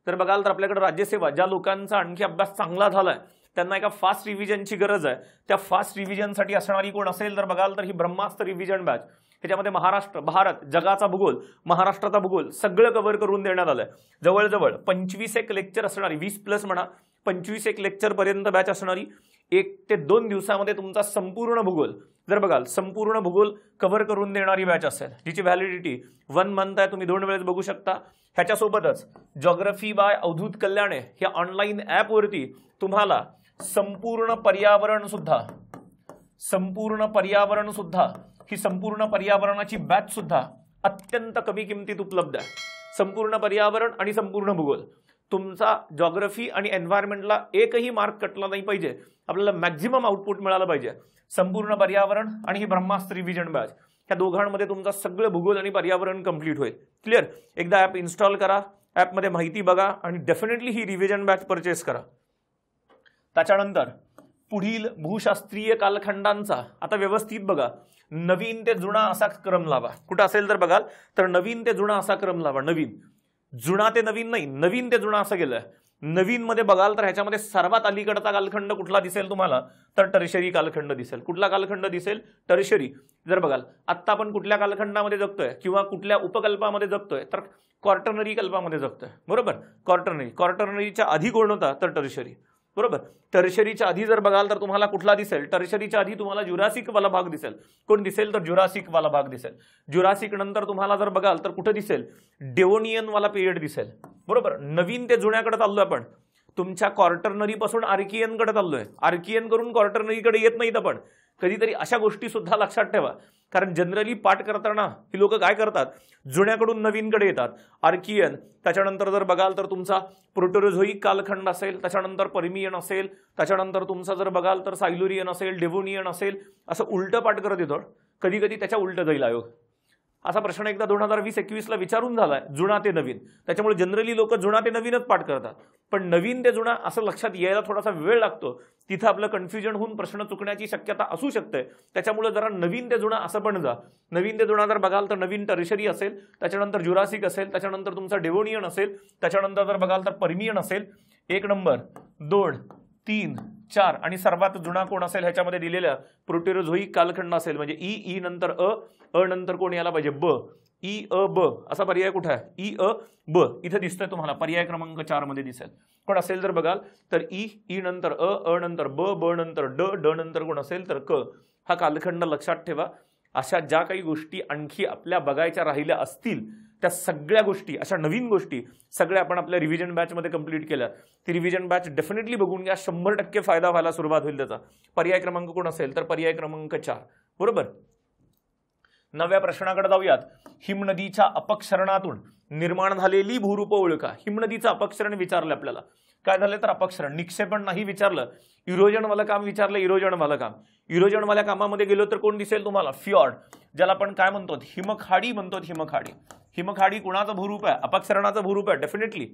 तर बघाल तर आपल्याकडे राज्यसेवा, ज्या लोकांचा आणखी अभ्यास चांगला झालाय त्यांना एका फास्ट रिव्हिजनची गरज आहे. त्या फास्ट रिव्हिजनसाठी असणारी कोण असेल तर बघाल तर ही ब्रह्मास्त्र रिव्हिजन बॅच. त्याच्यामध्ये महाराष्ट्र, भारत, जगाचा भूगोल, महाराष्ट्राचा भूगोल सगळं कव्हर करून देण्यात आलंय. जवळजवळ 25 एक लेक्चर असणारी, 20+ म्हणा, 25 एक लेक्चर पर्यंत बॅच असणारी. 1 ते 2 दिवसामध्ये तुमचा संपूर्ण भूगोल, जर बघाल संपूर्ण भूगोल कव्हर करून देणारी बॅच असेल, जिची व्हॅलिडिटी 1 मंथ आहे. तुम्ही 2 वेळेस बघू शकता. ह्याच्यासोबतच जॉग्रफी बाय अवधूत कल्याणे या ऑनलाईन ॲपवरती तुम्हाला संपूर्ण पर्यावरण सुद्धा ही संपूर्ण पर्यावरणाची बॅच सुद्धा अत्यंत कमी किमतीत उपलब्ध आहे. संपूर्ण पर्यावरण आणि संपूर्ण भूगोल. तुमचा जॉग्रफी आणि एन्व्हायरमेंटला एकही मार्क कटला नाही पाहिजे. आपल्याला मॅक्झिमम आउटपुट मिळालं पाहिजे. संपूर्ण पर्यावरण आणि ही ब्रह्मास्त्र रिव्हिजन बॅच, ह्या दोघांमध्ये तुमचा सगळं भूगोल आणि पर्यावरण कंप्लीट होईल. क्लिअर? एकदा ॲप इन्स्टॉल करा, ॲपमध्ये माहिती बघा आणि डेफिनेटली ही रिव्हिजन बॅच परचेस करा. त्याच्यानंतर पुढील भूशास्त्रीय कालखंडांचा आता व्यवस्थित बघा. नवीन ते जुना असा क्रम लावा. कुठं असेल तर बघाल तर नवीन ते जुना असा क्रम लावा. नवीन, जुना ते नवीन नाही, नवीन ते जुना असं गेलंय. नवीन मध्ये बघाल तर ह्याच्यामध्ये सर्वात अलीकडचा कालखंड कुठला दिसेल तुम्हाला तर टर्शरी कालखंड दिसेल. कुठला कालखंड दिसेल? टर्शरी. जर बघाल आत्ता आपण कुठल्या कालखंडामध्ये जगतोय किंवा कुठल्या उपकल्पामध्ये जगतोय तर क्वार्टरनरी कल्पामध्ये जगतोय. बरोबर? क्वार्टरनरीच्या आधी कोण होता तर टर्शरी. बरोबर? टर्शरीच्या आधी जर बघाल तर तुम्हाला कुठला दिसेल? टर्शरीच्या आधी तुम्हाला जुरासिक वाला भाग दिसेल. कोण दिसेल तर जुरासिक वाला भाग दिसेल. जुरासिक नंतर तुम्हाला जर बघाल तर कुठे दिसेल? डेवोनियन वाला पिरियड दिसेल. बरोबर? नवीन ते जुन्याकडे चाललोय आपण. तुमच्या क्वार्टरनरी पासून आर्कियन कडे चाललोय. आर्कियन करून क्वार्टरनरीकडे येत नाहीत आपण. कधीतरी अशा गोष्टी सुद्धा लक्षात ठेवा. कारण जनरली पाठ करताना ही लोक काय करतात? जुन्याकडून नवीनकडे येतात. आर्कियन, त्याच्यानंतर जर बघाल तर तुमचा प्रोटेरोझोइक कालखंड असेल, त्याच्यानंतर पर्मियन असेल, त्याच्यानंतर तुमचा जर बघाल तर सायलुरियन असेल, डेव्होनियन असेल, असं उलटं पाठ करत येतो. कधी कधी त्याच्या उलटं जाईल आयोग. असा प्रश्न एकदा 2020-21ला विचारून झालाय, जुना ते नवीन. त्याच्यामुळे जनरली लोक जुना ते नवीनच पाठ करतात. पण नवीन ते जुना असं लक्षात यायला थोडासा वेळ लागतो. तिथं आपलं कन्फ्युजन होऊन प्रश्न चुकण्याची शक्यता असू शकते. त्याच्यामुळे जरा नवीन ते जुना असं पण जा. नवीन ते जुना जर बघाल तर नवीन टर्शरी असेल, त्याच्यानंतर जुरासिक असेल, त्याच्यानंतर तुमचा डेव्होनियन असेल, त्याच्यानंतर जर बघाल तर पर्मियन असेल. 1 नंबर, 2, 3, 4 आणि सर्वात जुना कोण असेल ह्याच्यामध्ये दिलेल्या प्रोटेरोझोइक कालखंड असेल. म्हणजे ई नंतर अ नंतर कोण यायला पाहिजे? ब. ई अ ब असा पर्याय कुठे आहे? ई अ ब इथे दिसतोय तुम्हाला. पर्याय क्रमांक 4 मध्ये दिसेल. कोण असेल जर बघाल तर ई नंतर अ नंतर ब नंतर ड नंतर कोण असेल तर क. हा कालखंड लक्षात ठेवा. अशा ज्या काही गोष्टी आणखी आपल्या बघायच्या राहिल्या असतील त्या सगळ्या गोष्टी, अशा नवीन गोष्टी सगळ्या आपण आपल्या रिव्हिजन बॅचमध्ये कंप्लीट केल्या. ती रिव्हिजन बॅच डेफिनेटली बघून घ्या. 100% फायदा व्हायला सुरुवात होईल त्याचा. पर्याय क्रमांक कोण असेल तर पर्याय क्रमांक 4. बरोबर? 9व्या प्रश्नाकडे जाऊयात. हिमनदीच्या अपक्षरणातून निर्माण झालेली भूरूप ओळखा. हिमनदीचं अपक्षरण विचारलं आपल्याला. काय झालं तर अपक्षरण. निक्षेपण नाही विचारलं. इरोजन वालं काम विचारलं. इरोजन वालं काम. इरोजन वाल्या कामामध्ये गेलो तर कोण दिसेल तुम्हाला? फ्यॉर्ड, ज्याला आपण काय म्हणतो? हिमखाडी म्हणतो. हिमखाडी. हिमखाडी कुणाचं भूरूप आहे? अपक्षरणाचं भूरूप आहे डेफिनेटली.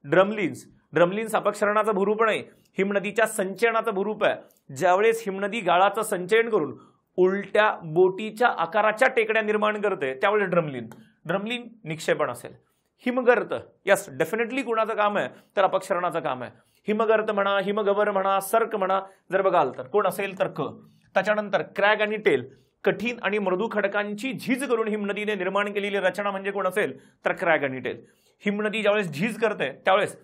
ड्रमलिन्स अपक्षरणाचं भूरूप नाही, हिमनदीच्या संचयनाचं भूरूप आहे. ज्यावेळेस हिमनदी गाळाचं संचयन करून उलट्या बोटीच्या आकाराच्या टेकड्या निर्माण करते त्यावेळेस ड्रमलिन निक्षेपण असेल. हिमगर्त, यस डेफिनेटली कुणाचं काम आहे तर अपक्षरणाचं काम आहे. हिमगर्त म्हणा, हिमगवर म्हणा, सर्क म्हणा, जर बघाल तर कोण असेल तर क. त्याच्यानंतर क्रॅग आणि टेल, कठीण आणि मृदू खडकांची झीज करून हिमनदीने निर्माण केलेली रचना म्हणजे कोण असेल तर क्रॅग आणि टेल. हिमनदी ज्यावेळेस झीज करते त्यावेळेस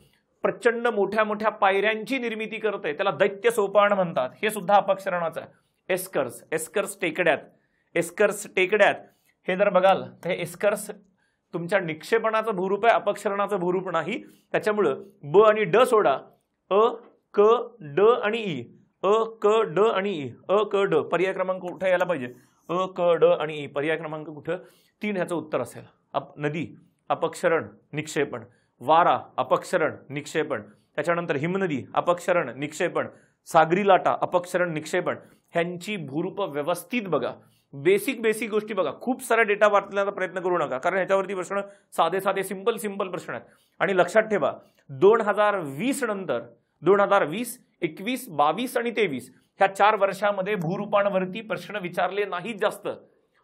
प्रचंड मोठ्या मोठ्या पायऱ्यांची निर्मिती करते, त्याला दैत्य सोपान म्हणतात. हे सुद्धा अपक्षरणाचं आहे. एस्कर्स टेकड्यात हे जर बघाल तर हे एस्कर्स तुमच्या निक्षेपणाचं भूरूप आहे, अपक्षरणाचं भूरूप नाही. त्याच्यामुळं ब आणि ड सोडा. अ क ड आणि ई. अ क ड आणि ई. अ क ड पर्याय क्रमांक कुठे यायला पाहिजे? अ क ड आणि ई. पर्याय क्रमांक कुठं? 3 ह्याचं उत्तर असेल. नदी अपक्षरण निक्षेपण, वारा अपक्षरण निक्षेपण, त्याच्यानंतर हिमनदी अपक्षरण निक्षेपण, सागरी लाटा अपक्षरण निक्षेपण. ह्यांची भूरूप व्यवस्थित बघा. बेसिक गोष्टी बघा. खूप सारा डेटा वाचण्याचा प्रयत्न करू नका, कारण ह्याच्यावरती प्रश्न साधे सिंपल प्रश्न आहेत. आणि लक्षात ठेवा 2020 नंतर 2020, 21, 22 आणि 23 ह्या 4 वर्षामध्ये भूरूपांवरती प्रश्न विचारले नाहीत जास्त.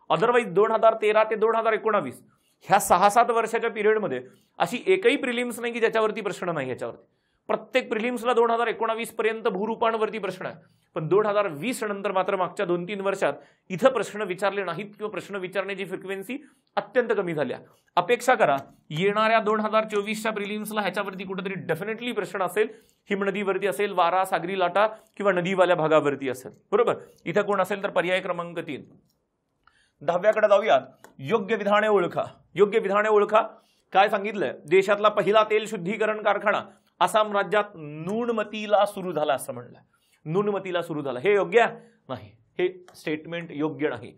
अदरवाईज 2013 ते 2019 ह्या 6-7 वर्षाच्या पिरियडमध्ये अशी एकही प्रिलिम्स नाही की ज्याच्यावरती प्रश्न नाही. ह्याच्यावरती प्रत्येक प्रिलिम्सला 2019 पर्यंत भूरूपांवरती प्रश्न आहे. पण 2020 नंतर मात्र मागच्या 2-3 वर्षात इथं प्रश्न विचारले नाहीत किंवा प्रश्न विचारण्याची फ्रिक्वेन्सी अत्यंत कमी झाल्या. अपेक्षा करा येणाऱ्या 2024च्या प्रिलिम्सला ह्याच्यावरती कुठेतरी डेफिनेटली प्रश्न असेल. हिमनदीवरती असेल, वारा, सागरी लाटा किंवा नदीवाल्या भागावरती असेल. बरोबर. इथं कोण असेल तर पर्याय क्रमांक 3. 10व्याकडे जाऊयात. योग्य विधाने ओळखा. योग्य विधाने ओळखा. काय सांगितलंय? देशातला पहिला तेल शुद्धीकरण कारखाना आसाम राज्यात नुनमतीला सुरू झाला असं म्हणलं. नुनमतीला सुरू झाला हे योग्य नाही. हे स्टेटमेंट योग्य नाही.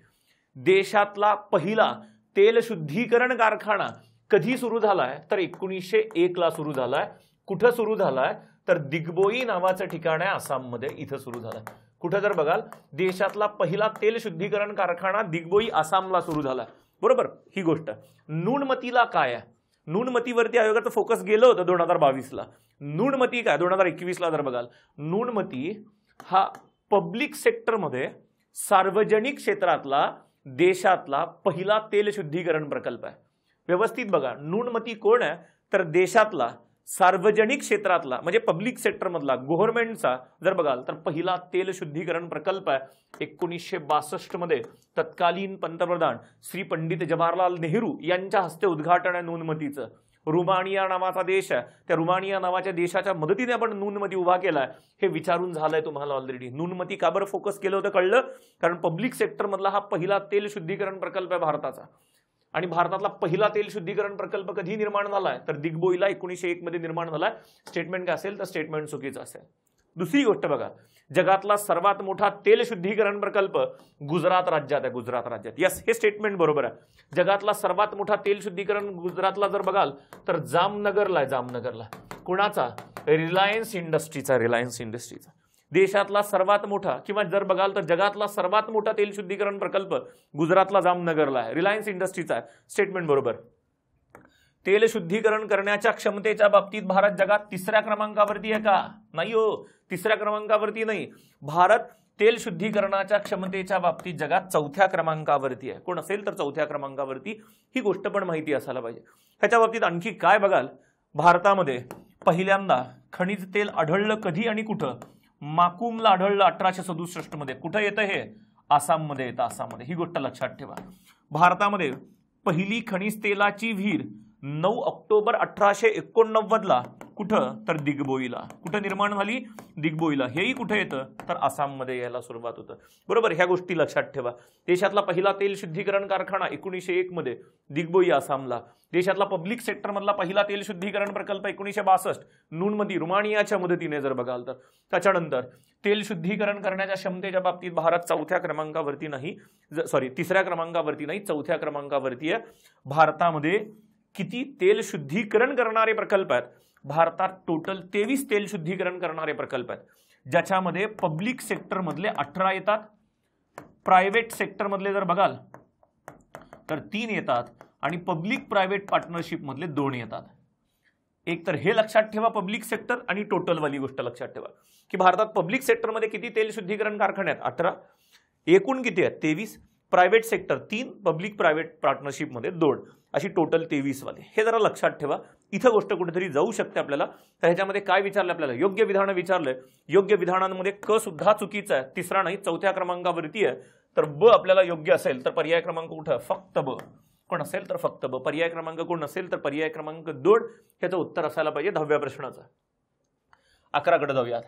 देशातला पहिला तेल शुद्धीकरण कारखाना कधी सुरू झालाय तर 1901 ला सुरू झालाय. कुठं सुरू झालाय तर दिग्बोई नावाचं ठिकाण आहे आसाममध्ये. इथं सुरू झालाय. कुठं जर बघाल देशातला पहिला तेल शुद्धीकरण कारखाना दिग्बोई आसामला सुरू झालाय. बरोबर. ही गोष्ट. नुनमतीला काय आहे? नुनमतीवरती आयोगाचं फोकस गेलं होतं 2022ला. नुनमती काय 2021ला जर बघाल नुनमती हा पब्लिक सेक्टरमध्ये सार्वजनिक क्षेत्रातला देशातला पहिला तेल शुद्धीकरण प्रकल्प आहे. व्यवस्थित बघा. नुनमती कोण आहे तर देशातला सार्वजनिक क्षेत्रातला म्हणजे पब्लिक सेक्टर मधला गव्हर्नमेंटचा जर बघाल तर पहिला तेल शुद्धीकरण प्रकल्प आहे. 1962 मध्ये तत्कालीन पंतप्रधान श्री पंडित जवाहरलाल नेहरू यांच्या हस्ते उद्घाटन आहे नुनमतीचं. रुमानिया नावाचा देश आहे. त्या रुमानिया नावाच्या देशाच्या मदतीने आपण नुनमती उभा केलाय. हे विचारून झालंय तुम्हाला ऑलरेडी. नुनमती का बरं फोकस केलं होतं कळलं? कारण पब्लिक सेक्टर मधला हा पहिला तेल शुद्धीकरण प्रकल्प आहे भारताचा. आणि भारतातला पहिला तेल शुद्धीकरण प्रकल्प कधी निर्माण झालाय तर दिग्बोईला 1901 मध्ये निर्माण झालाय. स्टेटमेंट काय असेल तर स्टेटमेंट चुकीचं असेल. दुसरी गोष्ट बघा. जगातला सर्वात मोठा तेल शुद्धीकरण प्रकल्प गुजरात राज्यात आहे. गुजरात राज्यात. यस हे स्टेटमेंट बरोबर आहे. जगातला सर्वात मोठा तेल शुद्धीकरण गुजरातला जर बघाल तर जामनगरला आहे. जामनगरला. कुणाचा? रिलायन्स इंडस्ट्रीचा. रिलायन्स इंडस्ट्रीचा. देशातला सर्वात मोठा किंवा जर बघाल तर जगातला सर्वात मोठा तेल शुद्धीकरण प्रकल्प गुजरातला जामनगरला आहे. रिलायन्स इंडस्ट्रीचा आहे. स्टेटमेंट बरोबर. तेल शुद्धीकरण करण्याच्या क्षमतेच्या बाबतीत भारत जगात 3ऱ्या क्रमांकावरती आहे का? नाही हो. 3ऱ्या क्रमांकावरती नाही. भारत तेल शुद्धीकरणाच्या क्षमतेच्या बाबतीत जगात 4थ्या क्रमांकावरती आहे. कोण असेल तर 4थ्या क्रमांकावरती. ही गोष्ट पण माहिती असायला पाहिजे. ह्याच्या बाबतीत आणखी काय बघाल. भारतामध्ये पहिल्यांदा खनिज तेल आढळलं कधी आणि कुठं? माकुमला आढळलं 1867 मध्ये. कुठं येतं हे? आसाममध्ये येतं. आसाममध्ये. ही गोष्ट लक्षात ठेवा. भारतामध्ये पहिली खनिज तेलाची विहीर 9 ऑक्टोबर 1889 ला कुठं तर दिग्बोईला. कुठं निर्माण झाली? दिग्बोईला. हेही कुठं येतं तर आसाममध्ये यायला सुरुवात होतं. बरोबर. ह्या गोष्टी लक्षात ठेवा. देशातला पहिला तेल शुद्धीकरण कारखाना 1901 मध्ये दिग्बोई आसामला. देशातला पब्लिक सेक्टर मधला पहिला तेल शुद्धीकरण प्रकल्प 1962 नुनमती रुमानियाच्या मदतीने जर बघाल तर. त्याच्यानंतर तेल शुद्धीकरण करण्याच्या क्षमतेच्या बाबतीत भारत 4थ्या क्रमांकावरती नाही. 3ऱ्या क्रमांकावरती नाही. 4थ्या क्रमांकावरती आहे. भारतामध्ये किती तेल शुद्धीकरण करणारे प्रकल्प आहेत? भारतात टोटल 23 तेल शुद्धीकरण करणारे प्रकल्प आहेत. ज्याच्यामध्ये पब्लिक सेक्टर मधले 18 येतात. प्रायव्हेट सेक्टर मधले जर बघाल तर 3 येतात आणि पब्लिक प्रायव्हेट पार्टनरशिप मधले 2 येतात. एक तर हे लक्षात ठेवा पब्लिक सेक्टर आणि टोटल वाली गोष्ट लक्षात ठेवा की भारतात पब्लिक सेक्टरमध्ये किती तेल शुद्धीकरण कारखाने आहेत? 18. एकूण किती आहेत? 23. Private sector 3, public private partnership मध्ये 2, अशी टोटल 23 वाले. हे जरा लक्षात ठेवा. इथं गोष्ट कुठेतरी जाऊ शकते आपल्याला. तर ह्याच्यामध्ये काय विचारलं आपल्याला? योग्य विधान विचारलंय. योग्य विधानांमध्ये क सुद्धा चुकीचा आहे. 3रा नाही. 4थ्या क्रमांकावरती आहे. तर ब आपल्याला योग्य असेल तर पर्याय क्रमांक कुठं? फक्त ब. कोण असेल तर फक्त ब. पर्याय क्रमांक कोण असेल तर पर्याय क्रमांक 2 ह्याचं उत्तर असायला पाहिजे 10व्या प्रश्नाचं. 11कडे जाऊयात.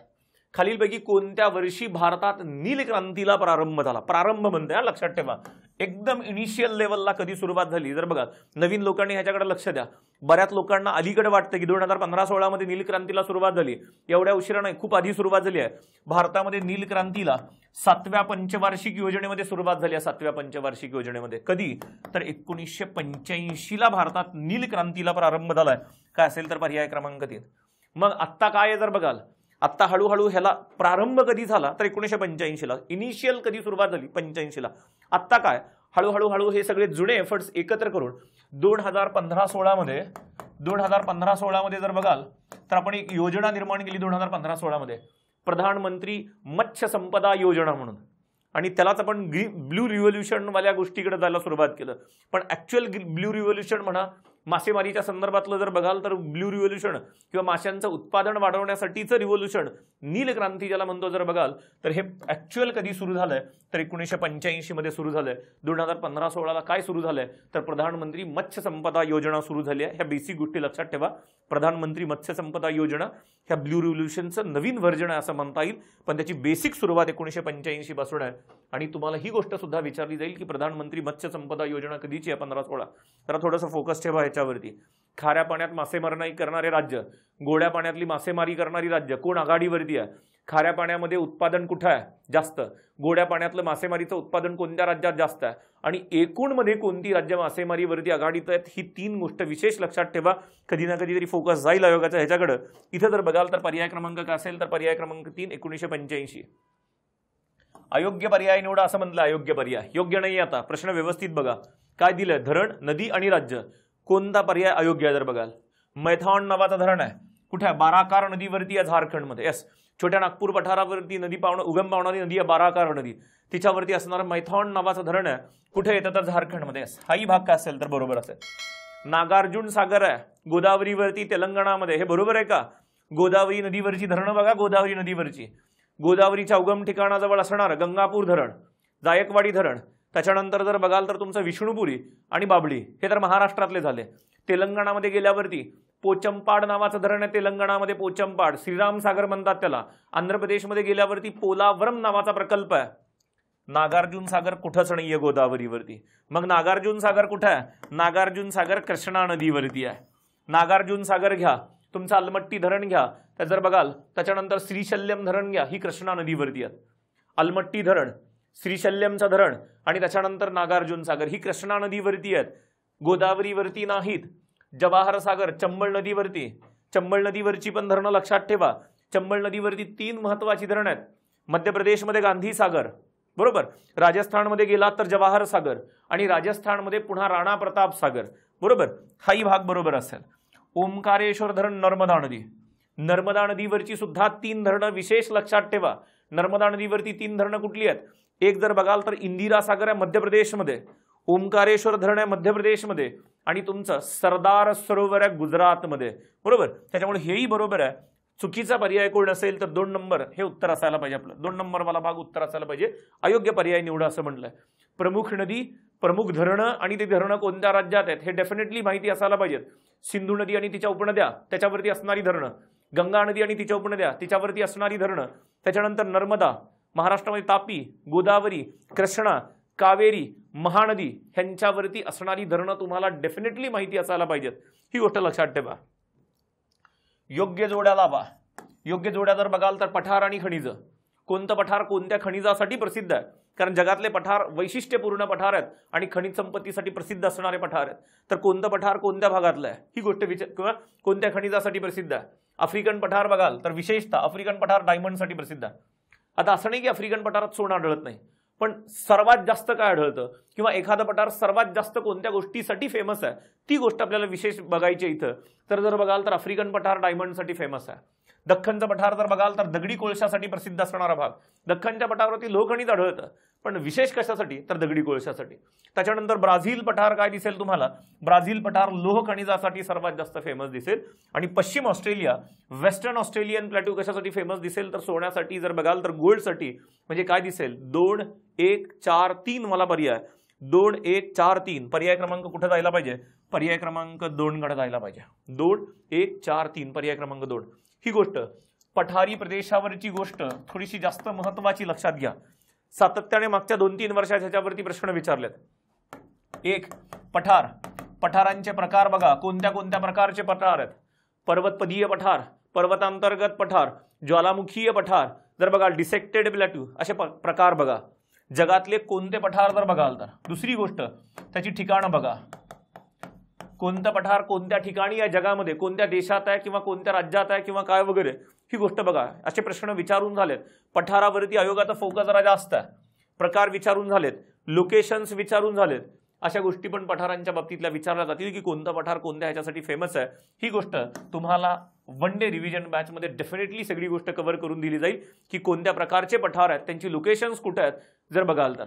खालीलपैकी कोणत्या वर्षी भारतात नील क्रांतीला प्रारंभ झाला? प्रारंभ म्हणते लक्षात ठेवा. एकदम इनिशियल लेवलला कधी सुरुवात झाली जर बघा. नवीन लोकांनी ह्याच्याकडे लक्ष द्या. बऱ्याच लोकांना अलीकडे वाटतं की 2015-16 मध्ये नील क्रांतीला सुरुवात झाली. एवढ्या उशिरा नाही. खूप आधी सुरुवात झाली आहे. भारतामध्ये नील क्रांतीला 7व्या पंचवार्षिक योजनेमध्ये सुरुवात झाली आहे. 7व्या पंचवार्षिक योजनेमध्ये. कधी तर 1985 ला भारतात नील क्रांतीला प्रारंभ झालाय. काय असेल तर पर्याय क्रमांक 3. मग आत्ता काय जर बघाल. आत्ता हळूहळू ह्याला प्रारंभ कधी झाला तर 1985 ला. इनिशियल कधी सुरुवात झाली? 85 ला. आत्ता काय हळूहळू हे सगळे जुने एफर्ट्स एकत्र करून 2015-16 मध्ये 2015-16 मध्ये जर बघाल तर आपण एक योजना निर्माण केली 2015-16 मध्ये, प्रधानमंत्री मत्स्य संपदा योजना म्हणून, आणि त्यालाच आपण ब्लू रिव्होल्युशन वाल्या गोष्टीकडे जायला सुरुवात केलं. पण ऍक्च्युअल ब्लू रिव्होल्युशन म्हणा, मासेमारीच्या संदर्भातलं जर बघाल तर ब्लू रिव्होल्युशन किंवा माशांचं उत्पादन वाढवण्यासाठीचं रिव्होल्युशन, नील क्रांती ज्याला म्हणतो जर बघाल तर हे ऍक्च्युअल कधी सुरू झालंय तर 1985 मध्ये सुरू झालंय. 2015-16 काय सुरू झालंय तर प्रधानमंत्री मत्स्य संपदा योजना सुरू झाली आहे. ह्या बेसिक गोष्टी लक्षात ठेवा. प्रधानमंत्री मत्स्य संपदा योजना ह्या ब्लू रिव्होल्युशनचं नवीन व्हर्जन आहे असं म्हणता येईल, पण त्याची बेसिक सुरुवात 1985 पासून आहे. आणि तुम्हाला ही गोष्ट सुद्धा विचारली जाईल की प्रधानमंत्री मत्स्य संपदा योजना कधीची आहे 15-16. तर थोडंसं फोकस ठेवा ह्याच्यावरती. खाऱ्या पाण्यात मासेमारी करणारे राज्य, गोड्या पाण्यातली मासेमारी करणारी राज्य कोण आघाडीवरती आहे, खाऱ्या पाण्यामध्ये उत्पादन कुठं आहे जास्त, गोड्या पाण्यातलं मासेमारीचं उत्पादन कोणत्या राज्यात जास्त आहे, आणि एकूण मध्ये कोणती राज्य मासेमारीवरती आघाडीत आहेत, ही 3 गोष्ट विशेष लक्षात ठेवा. कधी ना कधीतरी फोकस जाईल आयोगाचा ह्याच्याकडे. इथं जर बघाल तर पर्याय क्रमांक काय असेल तर पर्याय क्रमांक 3 1985. अयोग्य पर्याय निवडा असं म्हटलं. अयोग्य पर्याय योग्य नाही. आता प्रश्न व्यवस्थित बघा काय दिलंय, धरण, नदी आणि राज्य. कोणता पर्याय अयोग्य आहे जर बघाल, मैथॉन नावाचं धरण आहे कुठे आहे, बाराकार नदीवरती आहे झारखंडमध्ये. यस, छोट्या नागपूर पठारावरती नदी उगम पावणारी नदी आहे बाराकार नदी, तिच्यावरती असणारं मैथॉन नावाचं धरण आहे कुठे येतं तर झारखंडमध्ये. यस, हाही भाग काय असेल तर बरोबर असेल. नागार्जुन सागर आहे गोदावरीवरती तेलंगणामध्ये, हे बरोबर आहे का. गोदावरी नदीवरची धरणं बघा, गोदावरी नदीवरची, गोदावरीच्या उगम ठिकाणाजवळ असणारं गंगापूर धरण, जायकवाडी धरण, त्याच्यानंतर जर बघाल तर तुमचं विष्णुपुरी आणि बाबळी, हे तर महाराष्ट्रातले झाले. तेलंगणामध्ये गेल्यावरती पोचमपाड नावाचं धरण आहे तेलंगणामध्ये, पोचमपाड, श्रीराम सागर म्हणतात त्याला. आंध्र प्रदेशमध्ये गेल्यावरती पोलावरम नावाचा प्रकल्प आहे. नागार्जुन सागर कुठंच नाहीये गोदावरीवरती. मग नागार्जुन सागर कुठं आहे, नागार्जुन सागर कृष्णा नदीवरती आहे. नागार्जुन सागर घ्या, तुमचं अलमट्टी धरण घ्या, त्या जर बघाल त्याच्यानंतर श्रीशल्यम धरण घ्या, ही कृष्णा नदीवरती आहे. अलमट्टी धरण, श्रीशल्यमचं धरण आणि त्याच्यानंतर नागार्जुन सागर ही कृष्णा नदीवरती आहेत, गोदावरीवरती नाहीत. जवाहर सागर चंबळ नदीवरती, चंबळ नदीवरची पण धरणं लक्षात ठेवा. चंबळ नदीवरती 3 महत्वाची धरणं आहेत. मध्य प्रदेशमध्ये गांधी सागर बरोबर, राजस्थानमध्ये गेलात तर जवाहर सागर, आणि राजस्थानमध्ये पुन्हा राणा प्रताप सागर बरोबर. हाही भाग बरोबर असेल. ओंकारेश्वर धरण नर्मदा नदी, नर्मदा नदीवरची सुद्धा 3 धरणं विशेष लक्षात ठेवा. नर्मदा नदीवरती 3 धरणं कुठली आहेत, एक जर बघाल तर इंदिरा सागर आहे मध्य प्रदेशमध्ये, ओंकारेश्वर धरण आहे मध्य प्रदेशमध्ये, आणि तुमचं सरदार सरोवर आहे गुजरातमध्ये बरोबर. त्याच्यामुळे हेही बरोबर आहे. चुकीचा पर्याय कोण असेल तर 2 नंबर हे उत्तर असायला पाहिजे आपलं. 2 नंबर वाला भाग उत्तर असायला पाहिजे. अयोग्य पर्याय निवडा असं म्हटलंय. प्रमुख नदी, प्रमुख धरणं आणि ती धरणं कोणत्या राज्यात आहेत हे डेफिनेटली माहिती असायला पाहिजेत. सिंधू नदी आणि तिच्या उपनद्या त्याच्यावरती असणारी धरणं, गंगा नदी आणि तिच्या उपनद्या तिच्यावरती असणारी धरणं, त्याच्यानंतर नर्मदा, महाराष्ट्रामध्ये तापी, गोदावरी, कृष्णा, कावेरी, महानदी ह्यांच्यावरती असणारी धरणं तुम्हाला डेफिनेटली माहिती असायला पाहिजेत. ही गोष्ट लक्षात ठेवा. योग्य जोड्या लावा. योग्य जोड्या जर बघाल तर पठार आणि खनिज. कोणतं पठार कोणत्या खनिजासाठी प्रसिद्ध आहे, कारण जगातले पठार वैशिष्ट्यपूर्ण पठार आहेत आणि खनिज संपत्तीसाठी प्रसिद्ध असणारे पठार आहेत. तर कोणतं पठार कोणत्या भागातलं आहे ही गोष्ट किंवा कोणत्या खनिजासाठी प्रसिद्ध आहे. आफ्रिकन पठार बघाल तर विशेषतः आफ्रिकन पठार डायमंडसाठी प्रसिद्ध आहे. आता असं नाही की आफ्रिकन पठारात सोनं आढळत नाही, पण सर्वात जास्त काय आढळतं किंवा एखादं पठार सर्वात जास्त कोणत्या गोष्टीसाठी फेमस आहे ती गोष्ट आपल्याला विशेष बघायची इथं. तर जर बघाल तर आफ्रिकन पठार डायमंडसाठी फेमस आहे. दख्खनचं पठार जर बघाल तर दगडी कोळशासाठी प्रसिद्ध असणारा भाग. दख्खनच्या पठारावरती लोहखनिज आढळतं, पण विशेष कशासाठी तर दगडी कोळशासाठी. त्याच्यानंतर ब्राझील पठार काय दिसेल तुम्हाला, ब्राझील पठार लोह खनिजासाठी सर्वात जास्त फेमस दिसेल. आणि पश्चिम ऑस्ट्रेलिया, वेस्टर्न ऑस्ट्रेलियन प्लॅट्यू कशासाठी फेमस दिसेल तर सोन्यासाठी. जर बघाल तर गोल्डसाठी. म्हणजे काय दिसेल 2, 1, 4, 3 मला पर्याय 2, 1, 4, 3 पर्याय क्रमांक कुठे जायला पाहिजे, पर्याय क्रमांक 2 कडे जायला पाहिजे. 2, 1, 4, 3 पर्याय क्रमांक 2. ही गोष्ट पठारी प्रदेशावरची गोष्ट थोडीशी जास्त महत्वाची लक्षात घ्या. सातत्याने मागच्या 2-3 वर्षात ह्याच्यावरती प्रश्न विचारलेत. एक, पठार, पठारांचे प्रकार बघा. कोणत्या कोणत्या प्रकारचे पठार आहेत. पर्वतपदीय पठार, पर्वतांतर्गत पठार, ज्वालामुखीय पठार, जर बघाल डिसेक्टेड प्लॅट्यू असे प्रकार बघा. जगातले कोणते पठार जर बघाल तर. दुसरी गोष्ट त्याची ठिकाणं बघा. कोणतं पठार कोणत्या ठिकाणी आहे जगामध्ये, कोणत्या देशात आहे किंवा कोणत्या राज्यात आहे किंवा काय वगैरे ही गोष्ट बघा. असे प्रश्न विचारून झालेत. पठारावरती आयोगाचा फोकस जरा जास्त आहे. प्रकार विचारून झालेत, लोकेशन्स विचारून झालेत. अशा गोष्टी पण पठारांच्या बाबतीतल्या विचारल्या जातील की कोणतं पठार कोणत्या ह्याच्यासाठी फेमस आहे. ही गोष्ट तुम्हाला वन डे रिव्हिजन बॅचमध्ये डेफिनेटली सगळी गोष्ट कव्हर करून दिली जाईल की कोणत्या प्रकारचे पठार आहेत, त्यांची लोकेशन्स कुठे आहेत जर बघाल तर.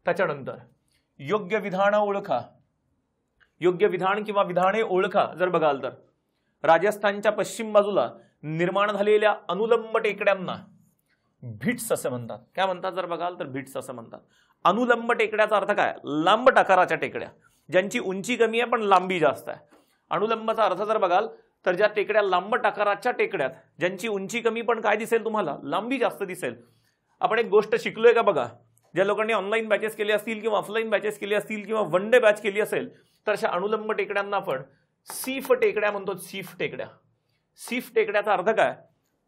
त्याच्यानंतर योग्य विधान ओळखा, योग्य विधान किंवा विधाने ओळखा जर बघाल तर राजस्थानच्या पश्चिम बाजूला निर्माण झालेल्या अनुलंब टेकड्यांना भिट्स असे म्हणतात. काय म्हणतात जर बघाल तर भिट्स असं म्हणतात. अनुलंब टेकड्याचा अर्थ काय, लांब आकाराच्या टेकड्या ज्यांची उंची कमी आहे पण लांबी जास्त आहे. अनुलंबचा अर्थ जर बघाल तर ज्या टेकड्या लांब आकाराच्या टेकड्यात ज्यांची उंची कमी पण काय दिसेल तुम्हाला, लांबी जास्त दिसेल. आपण एक गोष्ट शिकलोय का बघा, ज्या लोकांनी ऑनलाईन बॅचेस केले असतील किंवा ऑफलाईन बॅचेस केली असतील किंवा वन डे बॅच केली असेल तर अशा अनुलंब टेकड्यांना आपण सीफ टेकड्या म्हणतो. सीफ टेकड्या. सीफ टेकड्याचा अर्थ काय,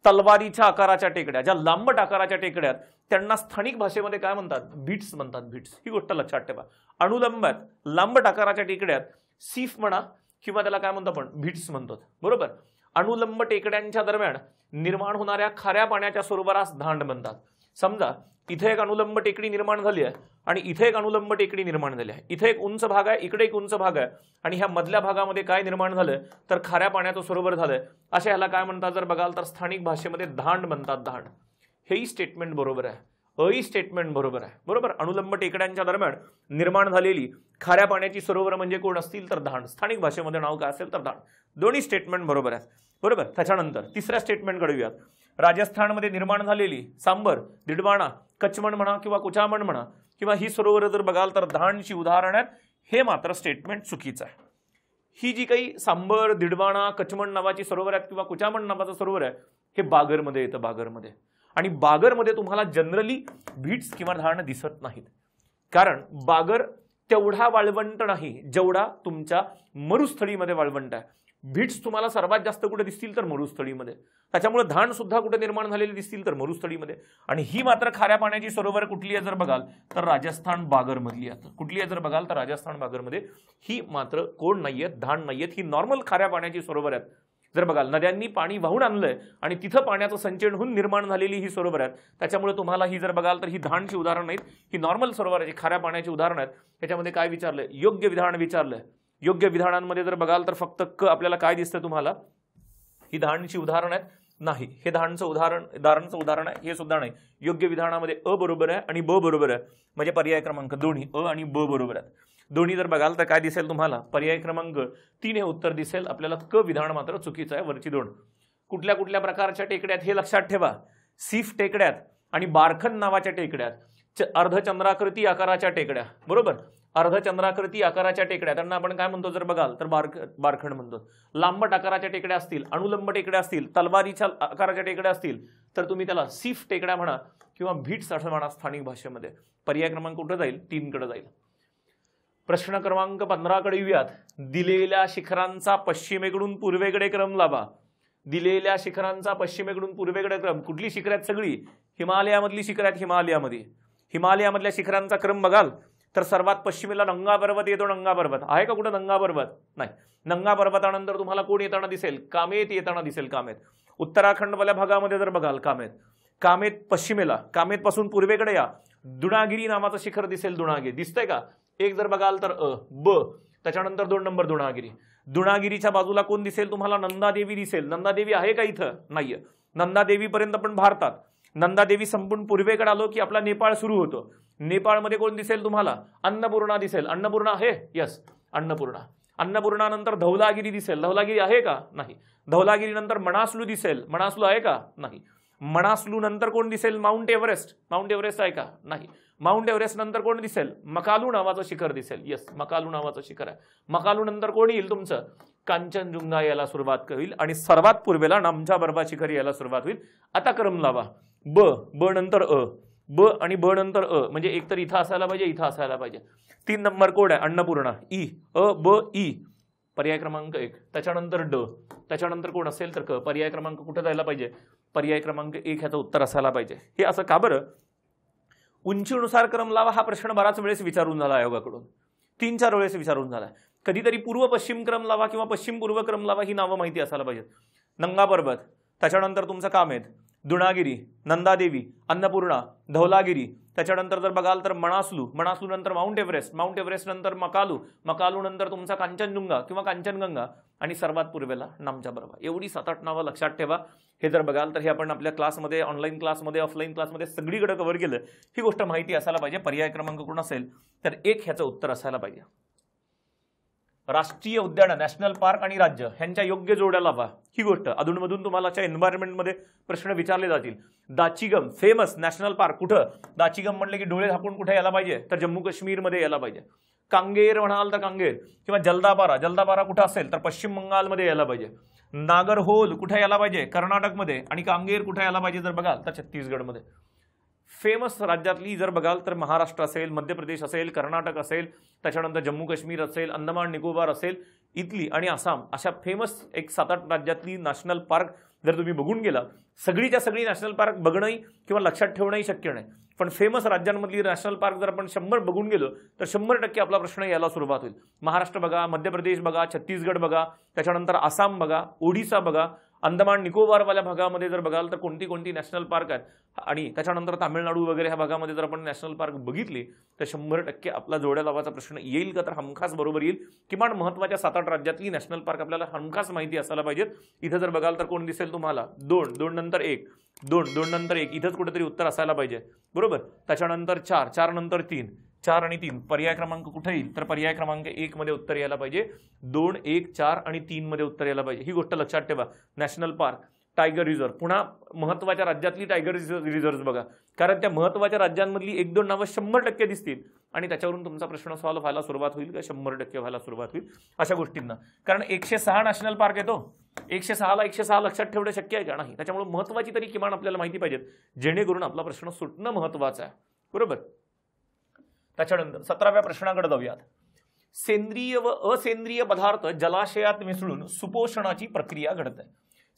तलवारीच्या आकाराच्या टेकड्या, ज्या लांब आकाराच्या टेकड्यात त्यांना स्थानिक भाषेमध्ये काय म्हणतात, भिट्स म्हणतात. भिट्स ही गोष्ट लक्षात ठेवा. अनुलंबात लांब आकाराच्या टेकड्यात सीफ म्हणा किंवा त्याला काय म्हणतो आपण, भिट्स म्हणतो. बरोबर. अनुलंब टेकड्यांच्या दरम्यान निर्माण होणाऱ्या खाऱ्या पाण्याच्या सरोवरास धांड म्हणतात. समजा इथे एक अनुलंब टेकडी निर्माण झाली आहे आणि इथे एक अनुलंब टेकडी निर्माण झाली आहे. इथे एक उंच भाग आहे, इकडे एक उंच भाग आहे आणि ह्या मधल्या भागामध्ये काय निर्माण झालंय तर खाऱ्या पाण्याचं सरोवर झालंय. अशा ह्याला काय म्हणतात जर बघाल तर स्थानिक भाषेमध्ये धांड म्हणतात. धांड. हेही स्टेटमेंट बरोबर आहे, अही स्टेटमेंट बरोबर आहे. बरोबर. अनुलंब टेकड्यांच्या दरम्यान निर्माण झालेली खाऱ्या पाण्याची सरोवर म्हणजे कोण असतील तर धांड. स्थानिक भाषेमध्ये नाव काय असेल तर धांड. दोन्ही स्टेटमेंट बरोबर आहेत. बरोबर. त्याच्यानंतर तिसऱ्या स्टेटमेंटकडे येऊयात. राजस्थानमध्ये निर्माण झालेली सांबर, दिडवाणा, कचमण म्हणा किंवा कुचामण म्हणा किंवा ही सरोवर जर बघाल तर धांडची उदाहरण आहेत. हे मात्र स्टेटमेंट चुकीचं आहे. ही जी काही सांबर, दिडवाणा, कचमण नावाची सरोवर आहेत किंवा कुचामण नावाचं सरोवर आहे हे बागरमध्ये येतं. बागरमध्ये. आणि बागरमध्ये तुम्हाला जनरली भिट्स किंवा धाण दिसत नाहीत कारण बागर तेवढा वाळवंट नाही जेवढा तुमच्या मरुस्थळीमध्ये वाळवंट आहे. भिट्स तुम्हाला सर्वात जास्त कुठे दिसतील तर मरुस्थळीमध्ये. त्याच्यामुळे धाण सुद्धा कुठे निर्माण झालेली दिसतील तर मरुस्थळीमध्ये. आणि ही मात्र खाऱ्या पाण्याची सरोवर कुठली आहे जर बघाल तर राजस्थान बागरमधली आहे. कुठली आहे जर बघाल तर राजस्थान बागरमध्ये. ही मात्र कोण नाहीयेत, धाण नाहीयेत. ही नॉर्मल खाऱ्या पाण्याची सरोवर आहेत. जर बघाल नद्यांनी पाणी वाहून आणलंय आणि तिथं पाण्याचं संचयन होऊन निर्माण झालेली ही सरोवर आहेत. त्याच्यामुळे तुम्हाला ही जर बघाल तर ही धाणची उदाहरण नाहीत, ही नॉर्मल सरोवराची खाऱ्या पाण्याची उदाहरण आहेत. त्याच्यामध्ये काय विचारलंय, योग्य विधान विचारलंय. योग्य विधानांमध्ये जर बघाल तर फक्त क आपल्याला काय दिसतं तुम्हाला, ही धाणची उदाहरण आहेत नाही. हे धाणचं उदाहरण आहे हे सुद्धा नाही. योग्य विधानामध्ये अ बरोबर आहे आणि ब बरोबर आहे म्हणजे पर्याय क्रमांक दोन्ही अ आणि ब बरोबर आहेत. दोन्ही जर बघाल तर काय दिसेल तुम्हाला, पर्याय क्रमांक 3 हे उत्तर दिसेल. आपल्याला क विधान मात्र चुकीचं आहे. वरची दोन. कुठल्या कुठल्या प्रकारच्या टेकड्यात हे लक्षात ठेवा. सीफ टेकड्यात आणि बारखन नावाच्या टेकड्यात, अर्धचंद्राकृती आकाराच्या टेकड्या. बरोबर. अर्धचंद्राकृती आकाराच्या टेकड्या त्यांना आपण काय म्हणतो जर बघाल तर बारखंड म्हणतो. लांबट आकाराच्या टेकड्या असतील, अनुलंब टेकड्या असतील, तलवारीच्या आकाराच्या टेकड्या असतील तर तुम्ही त्याला सीफ टेकड्या म्हणा किंवा भिट्स असं म्हणा स्थानिक भाषेमध्ये. पर्याय क्रमांक कुठे जाईल, 3 कडे जाईल. प्रश्न क्रमांक 15 कडे येऊयात. दिलेल्या शिखरांचा पश्चिमेकडून पूर्वेकडे क्रम लावा. दिलेल्या शिखरांचा पश्चिमेकडून पूर्वेकडे क्रम. कुठली शिखर आहेत सगळी, हिमालयामधली शिखर आहेत. हिमालयामधल्या शिखरांचा क्रम बघाल तर सर्वात पश्चिमेला नंगा पर्वत येतो. नंगा पर्वत आहे का कुठं, नंगा पर्वत नाही. नंगा पर्वतानंतर तुम्हाला कोण येताना दिसेल, कामेत येताना दिसेल. कामेत. उत्तराखंडवाल्या भागामध्ये जर बघाल कामेत पश्चिमेला, कामेत पासून पूर्वेकडे या, दुणागिरी नावाचं शिखर दिसेल. दुणागिरी दिसतंय का, एक जर बघाल तर अ ब, त्याच्यानंतर 2 नंबर दुणागिरी. दुणागिरीच्या बाजूला कोण दिसेल तुम्हाला, नंदादेवी दिसेल. नंदादेवी आहे का इथं, नाहीये. नंदादेवी पर्यंत पण भारतात. नंदादेवी संपूर्ण पूर्वेकडे आलो की आपला नेपाळ सुरू होतो. नेपाळमध्ये कोण दिसेल तुम्हाला, अन्नपूर्णा दिसेल. अन्नपूर्णा आहे, यस अन्नपूर्णा. अन्नपूर्णा नंतर धौलागिरी दिसेल. धौलागिरी आहे का, नाही. धौलागिरी नंतर मणासलू दिसेल. मणासलू आहे का, नाही. मणासलू नंतर कोण दिसेल, माउंट एव्हरेस्ट. माउंट एव्हरेस्ट आहे का, नाही. माउंट एव्हरेस्ट नंतर कोण दिसेल, मकालू नावाचं शिखर दिसेल. येस मकालू नावाचं शिखर आहे. मकालू नंतर कोण येईल तुमचं, कांचनजुंगा यायला सुरुवात होईल आणि सर्वात पूर्वेला नामचा बर्बा शिखर यायला सुरुवात होईल. आता क्रम लावा. ब नंतर अ, ब आणि ब नंतर अ म्हणजे एक तर इथं असायला पाहिजे, इथं असायला पाहिजे. 3 नंबर कोड आहे अन्नपूर्णा. ई अ ब ई, पर्याय क्रमांक 1. त्याच्यानंतर ड, त्याच्यानंतर कोण असेल तर क. पर्याय क्रमांक कुठे जायला पाहिजे, पर्याय क्रमांक 1 ह्याचं उत्तर असायला पाहिजे. हे असं का बरं. उंचीनुसार क्रम लावा हा प्रश्न बराच वेळेस विचारून झाला आयोगाकडून. 3-4 वेळेस विचारून झाला. कधीतरी पूर्व पश्चिम क्रम लावा किंवा पश्चिम पूर्व क्रम लावा ही नावं माहिती असायला पाहिजेत. नंगा पर्वत, त्याच्यानंतर तुमचं कामेत, दुणागिरी, नंदादेवी, अन्नपूर्णा, धौलागिरी, त्याच्यानंतर जर बघाल तर मणासलू, मणासलू नंतर माउंट एव्हरेस्ट, माउंट एव्हरेस्ट नंतर मकालू, मकालू नंतर तुमचा कांचनजुंगा किंवा कांचनगंगा आणि सर्वात पूर्वेला नामच्या बर्फा. एवढी 7-8 नावं लक्षात ठेवा. हे जर बघाल तर हे आपण आपल्या क्लासमध्ये, ऑनलाईन क्लासमध्ये, ऑफलाईन क्लासमध्ये सगळीकडे कव्हर केलं. ही गोष्ट माहिती असायला पाहिजे. पर्याय क्रमांक कोण असेल तर 1 ह्याचं उत्तर असायला पाहिजे. राष्ट्रीय उद्यान, नॅशनल पार्क आणि राज्य ह्यांच्या योग्य जोड्या लावा. ही गोष्ट अधूनमधून तुम्हाला एन्व्हायरमेंटमध्ये प्रश्न विचारले जातील. दाचिगम फेमस नॅशनल पार्क कुठं? दाचिगम म्हणले की डोळे झाकून कुठे यायला पाहिजे तर जम्मू काश्मीरमध्ये यायला पाहिजे. कांगेर म्हणाल तर कांगेर किंवा जलदापारा, जलदापारा कुठं असेल तर पश्चिम बंगालमध्ये यायला पाहिजे. नागरहोल कुठे यायला पाहिजे? कर्नाटकमध्ये. आणि कांगेर कुठे यायला पाहिजे जर बघाल तर छत्तीसगडमध्ये. फेमस राज्यातली जर बघाल तर महाराष्ट्र असेल, मध्य प्रदेश असेल, कर्नाटक असेल, त्याच्यानंतर जम्मू काश्मीर असेल, अंदमान निकोबार असेल, इथली आणि आसाम अशा फेमस एक 7-8 राज्यातली नॅशनल पार्क जर तुम्ही बघून गेला, सगळीच्या सगळी नॅशनल पार्क बघणंही किंवा लक्षात ठेवणंही शक्य नाही. पण फेमस राज्यांमधली नॅशनल पार्क जर आपण 100 बघून गेलो तर 100% आपला प्रश्न यायला सुरुवात होईल. महाराष्ट्र बघा, मध्य प्रदेश बघा, छत्तीसगड बघा, त्याच्यानंतर आसाम बघा, ओडिसा बघा, अंदमान निकोबारवाल्या भागामध्ये जर बघाल तर कोणती कोणती नॅशनल पार्क आहेत आणि त्याच्यानंतर तामिळनाडू वगैरे ह्या भागामध्ये जर आपण नॅशनल पार्क बघितली तर 100% आपला जोड्या लावायचा प्रश्न येईल का तर हमखास बरोबर येईल. किमान महत्त्वाच्या 7-8 राज्यातली नॅशनल पार्क आपल्याला हमखास माहिती असायला पाहिजेत. इथं जर बघाल तर कोण दिसेल तुम्हाला? 2 नंतर 1, 2 नंतर 1, इथंच कुठेतरी उत्तर असायला पाहिजे. बरोबर. त्याच्यानंतर 4 नंतर 3, 4 आणि 3. पर्याय क्रमांक कुठे येईल तर पर्याय क्रमांक 1 मध्ये उत्तर यायला पाहिजे. 2, 1, 4 आणि 3 मध्ये उत्तर यायला पाहिजे. ही गोष्ट लक्षात ठेवा. नॅशनल पार्क, टायगर रिझर्व, पुन्हा महत्त्वाच्या राज्यातली टायगर रिझर्व्ह बघा, कारण त्या महत्त्वाच्या राज्यांमधली 1-2 नावं 100% दिसतील आणि त्याच्यावरून तुमचा प्रश्न सॉल्व्ह व्हायला सुरुवात होईल का? 100% व्हायला सुरुवात होईल अशा गोष्टींना. कारण 106 नॅशनल पार्क येतो. 106ला 106 लक्षात ठेवणं शक्य आहे का? नाही. त्याच्यामुळे महत्त्वाची तरी किमान आपल्याला माहिती पाहिजेत, जेणेकरून आपला प्रश्न सुटणं महत्त्वाचं आहे. बरोबर. त्याच्यानंतर 17व्या प्रश्नाकडे जाऊयात. सेंद्रिय व असेंद्रिय पदार्थ जलाशयात मिसळून सुपोषणाची प्रक्रिया घडते.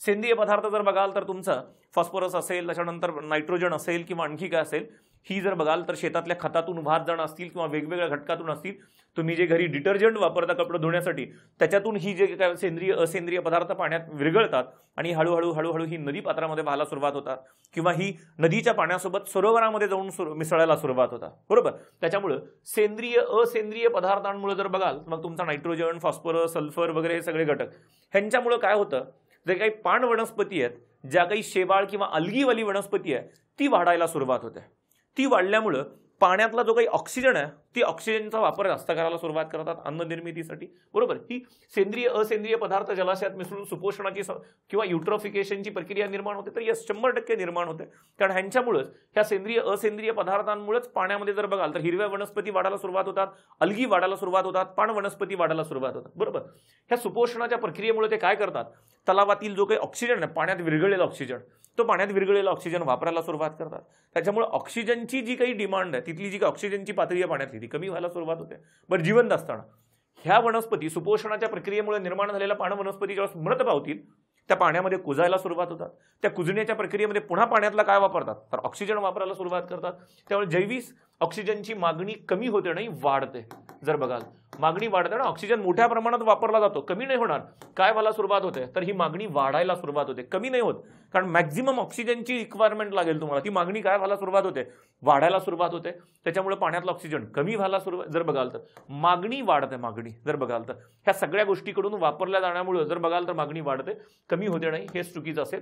सेंद्रिय पदार्थ जर बघाल तर तुमचं फॉस्फरस असेल, त्याच्यानंतर नायट्रोजन असेल किंवा आणखी काय असेल, ही जर बघाल तर शेतातल्या खतातून वाहत जाणं असतील किंवा वेगवेगळ्या घटकातून असतील. तुम्ही जे घरी डिटर्जंट वापरता कपडे धुण्यासाठी, त्याच्यातून ही जे काय सेंद्रिय असेंद्रिय पदार्थ पाण्यात विरघळतात आणि हळूहळू ही नदी पात्रामध्ये व्हायला सुरुवात होतात किंवा ही नदीच्या पाण्यासोबत सरोवरामध्ये जाऊन मिसळायला सुरुवात होतात. बरोबर. त्याच्यामुळे सेंद्रिय असेंद्रिय पदार्थांमुळे जर बघाल मग तुमचा नायट्रोजन, फॉस्फरस, सल्फर वगैरे हे सगळे घटक, ह्यांच्यामुळे काय होतं, जे काही पाण वनस्पती आहेत, ज्या काही शेवाळ किंवा अल्गीवाली वनस्पती आहे, ती वाढायला सुरुवात होते. ती वाढल्यामुळं पाण्यातला जो काही ऑक्सिजन आहे, ती ऑक्सिजनचा वापर जास्त करायला सुरुवात करतात अन्न निर्मितीसाठी. बरोबर. ही सेंद्रिय असेंद्रिय पदार्थ जलाशयात मिसळून सुपोषणाची किंवा युट्रोफिकेशनची प्रक्रिया निर्माण होते. तर या 100% निर्माण होते. कारण ह्यांच्यामुळेच, ह्या सेंद्रिय असेंद्रिय पदार्थांमुळेच पाण्यामध्ये जर बघाल तर हिरव्या वनस्पती वाढायला सुरुवात होतात, अल्गी वाढायला सुरुवात होतात, पाण वनस्पती वाढायला सुरुवात होतात. बरोबर. ह्या सुपोषणाच्या प्रक्रियेमुळे ते काय करतात, तलावातील जो काही ऑक्सिजन आहे, पाण्यात विरघळलेला ऑक्सिजन, तो पाण्यात विरघळलेला ऑक्सिजन वापरायला सुरुवात करतात. त्याच्यामुळे ऑक्सिजनची जी काही डिमांड आहे, तिथली जी काही ऑक्सिजनची पातळी आहे पाण्यातली, ती कमी व्हायला सुरुवात होते. बरं, जिवंत असताना ह्या वनस्पती सुपोषणाच्या प्रक्रियेमुळे निर्माण झालेल्या पाण वनस्पती जेव्हा मृत पावतील, त्या पाण्यामध्ये कुजायला सुरुवात होतात. त्या कुजण्याच्या प्रक्रियेमध्ये पुन्हा पाण्यातला काय वापरतात तर ऑक्सिजन वापरायला सुरुवात करतात. त्यामुळे जैविक ऑक्सिजनची मागणी कमी होते, नाही वाढते. जर बघाल मागणी वाढते ना, ऑक्सिजन मोठ्या प्रमाणात वापरला जातो, कमी नाही होणार. काय व्हायला सुरुवात होते तर ही मागणी वाढायला सुरुवात होते, कमी नाही होत. कारण मॅक्झिमम ऑक्सिजनची रिक्वायरमेंट लागेल तुम्हाला, ती मागणी काय व्हायला सुरुवात होते, वाढायला सुरुवात होते. त्याच्यामुळे पाण्यातलं ऑक्सिजन कमी व्हायला सुरुवात, जर बघाल तर मागणी वाढते. मागणी जर बघाल तर ह्या सगळ्या गोष्टीकडून वापरल्या जाण्यामुळे जर बघाल तर मागणी वाढते, कमी होते नाही, हे चुकीचं असेल.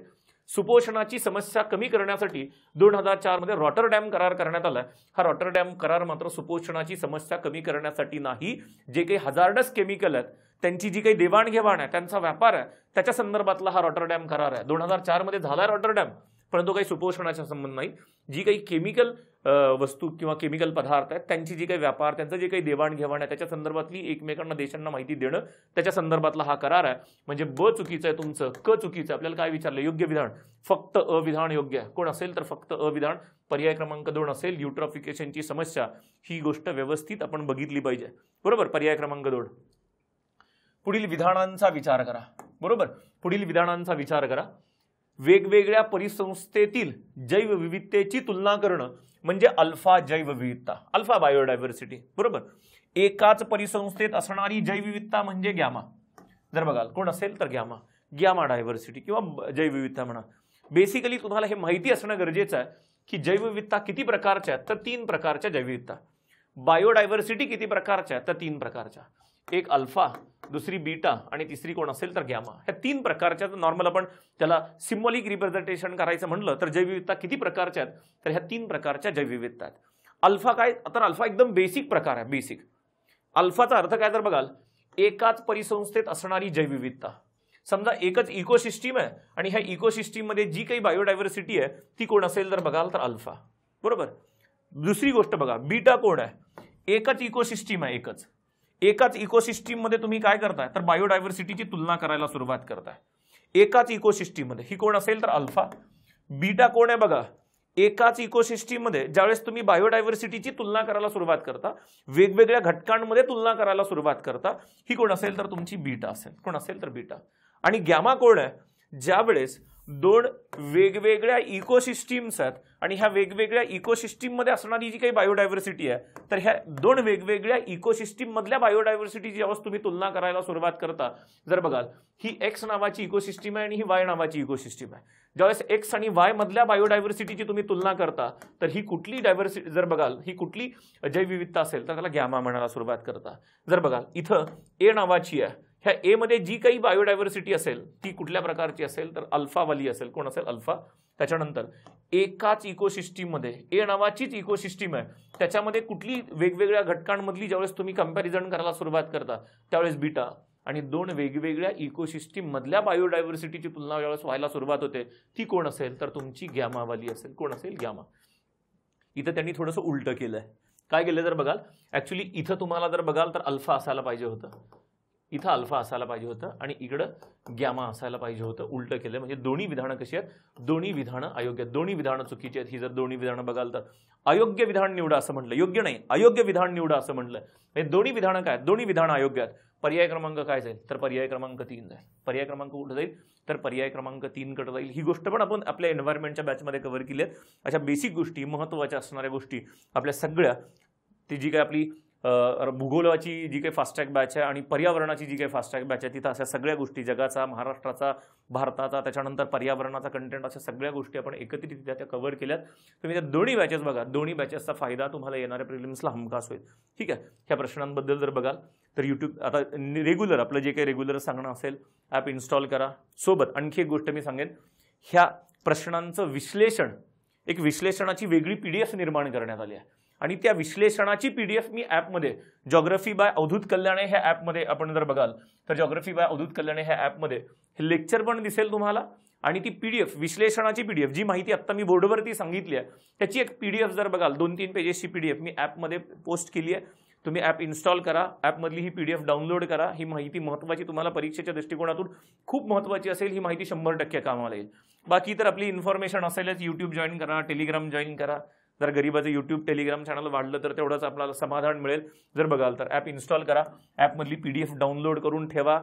सुपोषणाची समस्या कमी करण्यासाठी 2004 मध्ये रॉटरडॅम करार करण्यात आला. हा रॉटरडॅम करार मात्र सुपोषणाची समस्या कमी करण्यासाठी नाही, जे काही हजार्डस केमिकल आहेत त्यांची जी काही देवाणघेवाण आहे, त्यांचा व्यापार आहे, त्याच्या संदर्भातला हा रॉटरडॅम करार आहे. 2004 मध्ये झाला रॉटरडॅम, परंतु काही सुपोषणाचा संबंध नाही. जी काही केमिकल वस्तू किंवा केमिकल पदार्थ आहेत, त्यांची जी काही व्यापार, त्यांचं जे काही देवाणघेवाण आहे, त्याच्या संदर्भातली एकमेकांना देशांना माहिती देणं, त्याच्या संदर्भातला हा करार आहे. म्हणजे ब चुकीचं आहे तुमचं, क चुकीचं आहे. आपल्याला काय विचारलं, योग्य विधान, फक्त अविधान योग्य आहे. कोण असेल तर फक्त अविधान. पर्याय क्रमांक 2 असेल. युट्रोफिकेशनची समस्या, ही गोष्ट व्यवस्थित आपण बघितली पाहिजे. बरोबर. पर्याय क्रमांक 2. पुढील विधानांचा विचार करा. बरोबर. पुढील विधानांचा विचार करा. वेगवेगळ्या परिसंस्थेतील जैवविविधतेची तुलना करणं म्हणजे अल्फा जैवविविधता, अल्फा बायोडायव्हर्सिटी. बरोबर. एकाच परिसंस्थेत असणारी जैवविविधता म्हणजे गॅमा. जर बघाल कोण असेल तर गॅमा, गॅमा डायव्हर्सिटी किंवा जैवविविधता म्हणा. बेसिकली तुम्हाला हे माहिती असणं गरजेचं आहे की जैवविविधता किती प्रकारच्या आहेत, तर 3 प्रकारच्या जैवविविधता. बायोडायव्हर्सिटी किती प्रकारच्या आहेत, तर 3 प्रकारच्या. एक अल्फा, दुसरी बीटा आणि तिसरी कोण असेल तर गॅमा. ह्या 3 प्रकारच्या. नॉर्मल आपण त्याला सिम्बॉलिक रिप्रेझेंटेशन करायचं म्हणलं तर जैवविविधता किती प्रकारच्या आहेत, तर ह्या 3 प्रकारच्या जैवविविधता आहेत. अल्फा काय, तर अल्फा एकदम बेसिक प्रकार आहे. बेसिक अल्फाचा अर्थ काय तर बघाल, एकाच परिसंस्थेत असणारी जैवविविधता. समजा एकच इकोसिस्टीम आहे आणि ह्या इकोसिस्टीम मध्ये जी काही बायोडायव्हर्सिटी आहे ती कोण असेल तर बघाल तर अल्फा. बरोबर. दुसरी गोष्ट बघा, बीटा कोण आहे, एकच इकोसिस्टीम आहे. एकाच इकोसिस्टीम मध्ये तुम्ही काय करताय तर बायोडायव्हर्सिटीची तुलना करायला सुरुवात करताय एकाच इकोसिस्टीम मध्ये. ही कोण असेल तर अल्फा. बीटा कोण आहे बघा, एकाच इकोसिस्टीम मध्ये ज्यावेळेस तुम्ही बायोडायव्हर्सिटीची तुलना करायला सुरुवात करता, वेगवेगळ्या घटकांमध्ये तुलना करायला सुरुवात करता, ही कोण असेल तर तुमची बीटा असेल. कोण असेल तर बीटा. आणि गॅमा कोण आहे, ज्यावेळेस 2 वेगवेगळ्या इकोसिस्टीम्स आहेत आणि ह्या वेगवेगळ्या इकोसिस्टीम मध्ये असणारी जी काही बायोडायव्हर्सिटी आहे, तर ह्या 2 वेगवेगळ्या इकोसिस्टीम मधल्या बायोडायव्हर्सिटीची ज्यावेळेस तुम्ही तुलना करायला सुरुवात करता, जर बघाल ही एक्स नावाची इकोसिस्टीम आहे आणि ही वाय नावाची इकोसिस्टीम आहे. ज्यावेळेस एक्स आणि वाय मधल्या बायोडायव्हर्सिटीची तुम्ही तुलना करता, तर ही कुठली डायव्हर्सिटी, जर बघाल ही कुठली जैवविविधता असेल तर त्याला गॅमा म्हणायला सुरुवात करता. जर बघाल इथं ए नावाची आहे, ह्या ए मध्ये जी काही बायोडायव्हर्सिटी असेल ती कुठल्या प्रकारची असेल तर अल्फावाली असेल. कोण असेल अल्फा. त्याच्यानंतर एकाच इकोसिस्टीम मध्ये ए नावाचीच इकोसिस्टीम आहे, त्याच्यामध्ये कुठली वेगवेगळ्या घटकांमधली ज्यावेळेस तुम्ही कंपॅरिझन करायला सुरुवात करता त्यावेळेस बीटा. आणि 2 वेगवेगळ्या इकोसिस्टीम मधल्या बायोडायव्हर्सिटीची तुलना ज्यावेळेस व्हायला सुरुवात होते ती कोण असेल तर तुमची गॅमावाली असेल. कोण असेल गॅमा. इथं त्यांनी थोडंसं उलटं केलंय. काय केलं जर बघाल, ऍक्च्युली इथं तुम्हाला जर बघाल तर अल्फा असायला पाहिजे होतं, इथं अल्फा असायला पाहिजे होतं आणि इकडं गॅमा असायला पाहिजे होतं. उलटं केलं. म्हणजे दोन्ही विधानं कशी आहेत, दोन्ही विधानं अयोग्य आहेत, दोन्ही विधानं चुकीची आहेत. ही जर दोन्ही विधानं बघाल तर अयोग्य विधान निवडा असं म्हटलं, योग्य नाही अयोग्य विधान निवडा असं म्हटलं. हे दोन्ही विधानं काय, दोन्ही विधानं अयोग्य आहेत. पर्याय क्रमांक काय जाईल तर पर्याय क्रमांक 3 जाईल. पर्याय क्रमांक कुठे जाईल तर पर्याय क्रमांक 3 कडे जाईल. ही गोष्ट पण आपण आपल्या एन्व्हायरमेंटच्या बॅचमध्ये कव्हर केली आहे. अशा बेसिक गोष्टी, महत्त्वाच्या असणाऱ्या गोष्टी आपल्या सगळ्या, ती जी काय आपली भूगोलाची जी काही फास्टॅग बॅच आहे आणि पर्यावरणाची जी काही फास्टॅग बॅच आहे, तिथं अशा सगळ्या गोष्टी, जगाचा, महाराष्ट्राचा, भारताचा, त्याच्यानंतर पर्यावरणाचा कंटेंट, अशा सगळ्या गोष्टी आपण एकत्रितरित्या त्या कव्हर केल्यात. तुम्ही त्या दोन्ही बॅचेस बघा, दोन्ही बॅचेसचा फायदा तुम्हाला येणाऱ्या प्रिलिम्सला हमखास होईल. ठीक आहे. ह्या प्रश्नांबद्दल जर बघाल तर यूट्यूब आता रेग्युलर आपलं जे काही रेग्युलर सांगणं असेल ॲप इन्स्टॉल करा. सोबत आणखी एक गोष्ट मी सांगेन, ह्या प्रश्नांचं विश्लेषण, एक विश्लेषणाची वेगळी PDF निर्माण करण्यात आली आहे आणि त्या विश्लेषणाची PDF मी ॲपमध्ये जॉग्रफी बाय अवधूत कल्याणे ह्या ॲपमध्ये आपण जर बघाल तर जॉग्रफी बाय अवधूत कल्याणे ह्या ॲपमध्ये हे लेक्चर पण दिसेल तुम्हाला आणि ती PDF विश्लेषणाची PDF जी माहिती आत्ता मी बोर्डवरती सांगितली आहे त्याची एक PDF जर बघाल 2-3 पेजेसची PDF मी ॲपमध्ये पोस्ट केली आहे. तुम्ही ॲप इन्स्टॉल करा, ॲपमधली ही PDF डाउनलोड करा. ही माहिती महत्त्वाची, तुम्हाला परीक्षेच्या दृष्टिकोनातून खूप महत्त्वाची असेल. ही माहिती 100% कामाला येईल. बाकी तर आपली इन्फॉर्मेशन असेलच. यूट्यूब जॉईन करा, टेलिग्राम जॉईन करा. जर गरीबाचं यूट्यूब टेलिग्राम चॅनल वाढलं तर तेवढंच आपल्याला समाधान मिळेल. जर बघाल तर ॲप इन्स्टॉल करा, ॲपमधली PDF डाउनलोड करून ठेवा.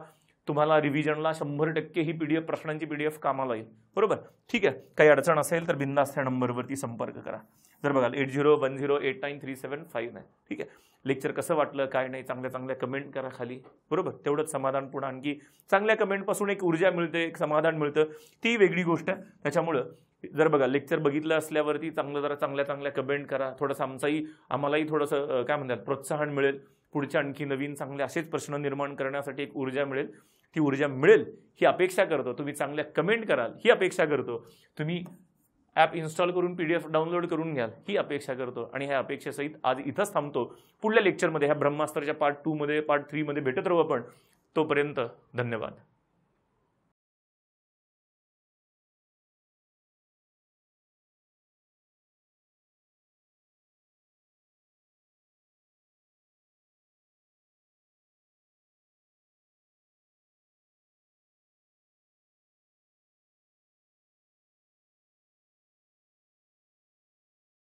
तुम्हाला रिव्हिजनला 100% ही PDF प्रश्नांची PDF कामाला येईल. बरोबर. ठीक आहे. काही अडचण असेल तर बिंदास त्या नंबरवरती संपर्क करा. जर बघाल 8010893759. ठीक आहे. लेक्चर कसं वाटलं काय नाही चांगल्या कमेंट करा खाली. बरोबर. तेवढंच समाधान. पुन्हा आणखी चांगल्या कमेंटपासून एक ऊर्जा मिळते, एक समाधान मिळतं, ती वेगळी गोष्ट आहे. त्याच्यामुळं जर बघा लेक्चर बघितलं असल्यावरती जरा चांगल्या कमेंट करा. थोडंसं आम्हालाही थोडंसं काय म्हणतात प्रोत्साहन मिळेल. पुढच्या आणखी नवीन चांगले असेच प्रश्न निर्माण करण्यासाठी एक ऊर्जा मिळेल. ती ऊर्जा मिळेल ही अपेक्षा करतो. तुम्ही चांगल्या कमेंट कराल ही अपेक्षा करतो. तुम्ही ॲप इन्स्टॉल करून PDF डाउनलोड करून घ्याल ही अपेक्षा करतो. आणि ह्या अपेक्षेसहित आज इथंच थांबतो. पुढल्या लेक्चरमध्ये ह्या ब्रह्मास्त्राच्या पार्ट 2 मध्ये, पार्ट 3 मध्ये भेटत राहू आपण. तोपर्यंत धन्यवाद.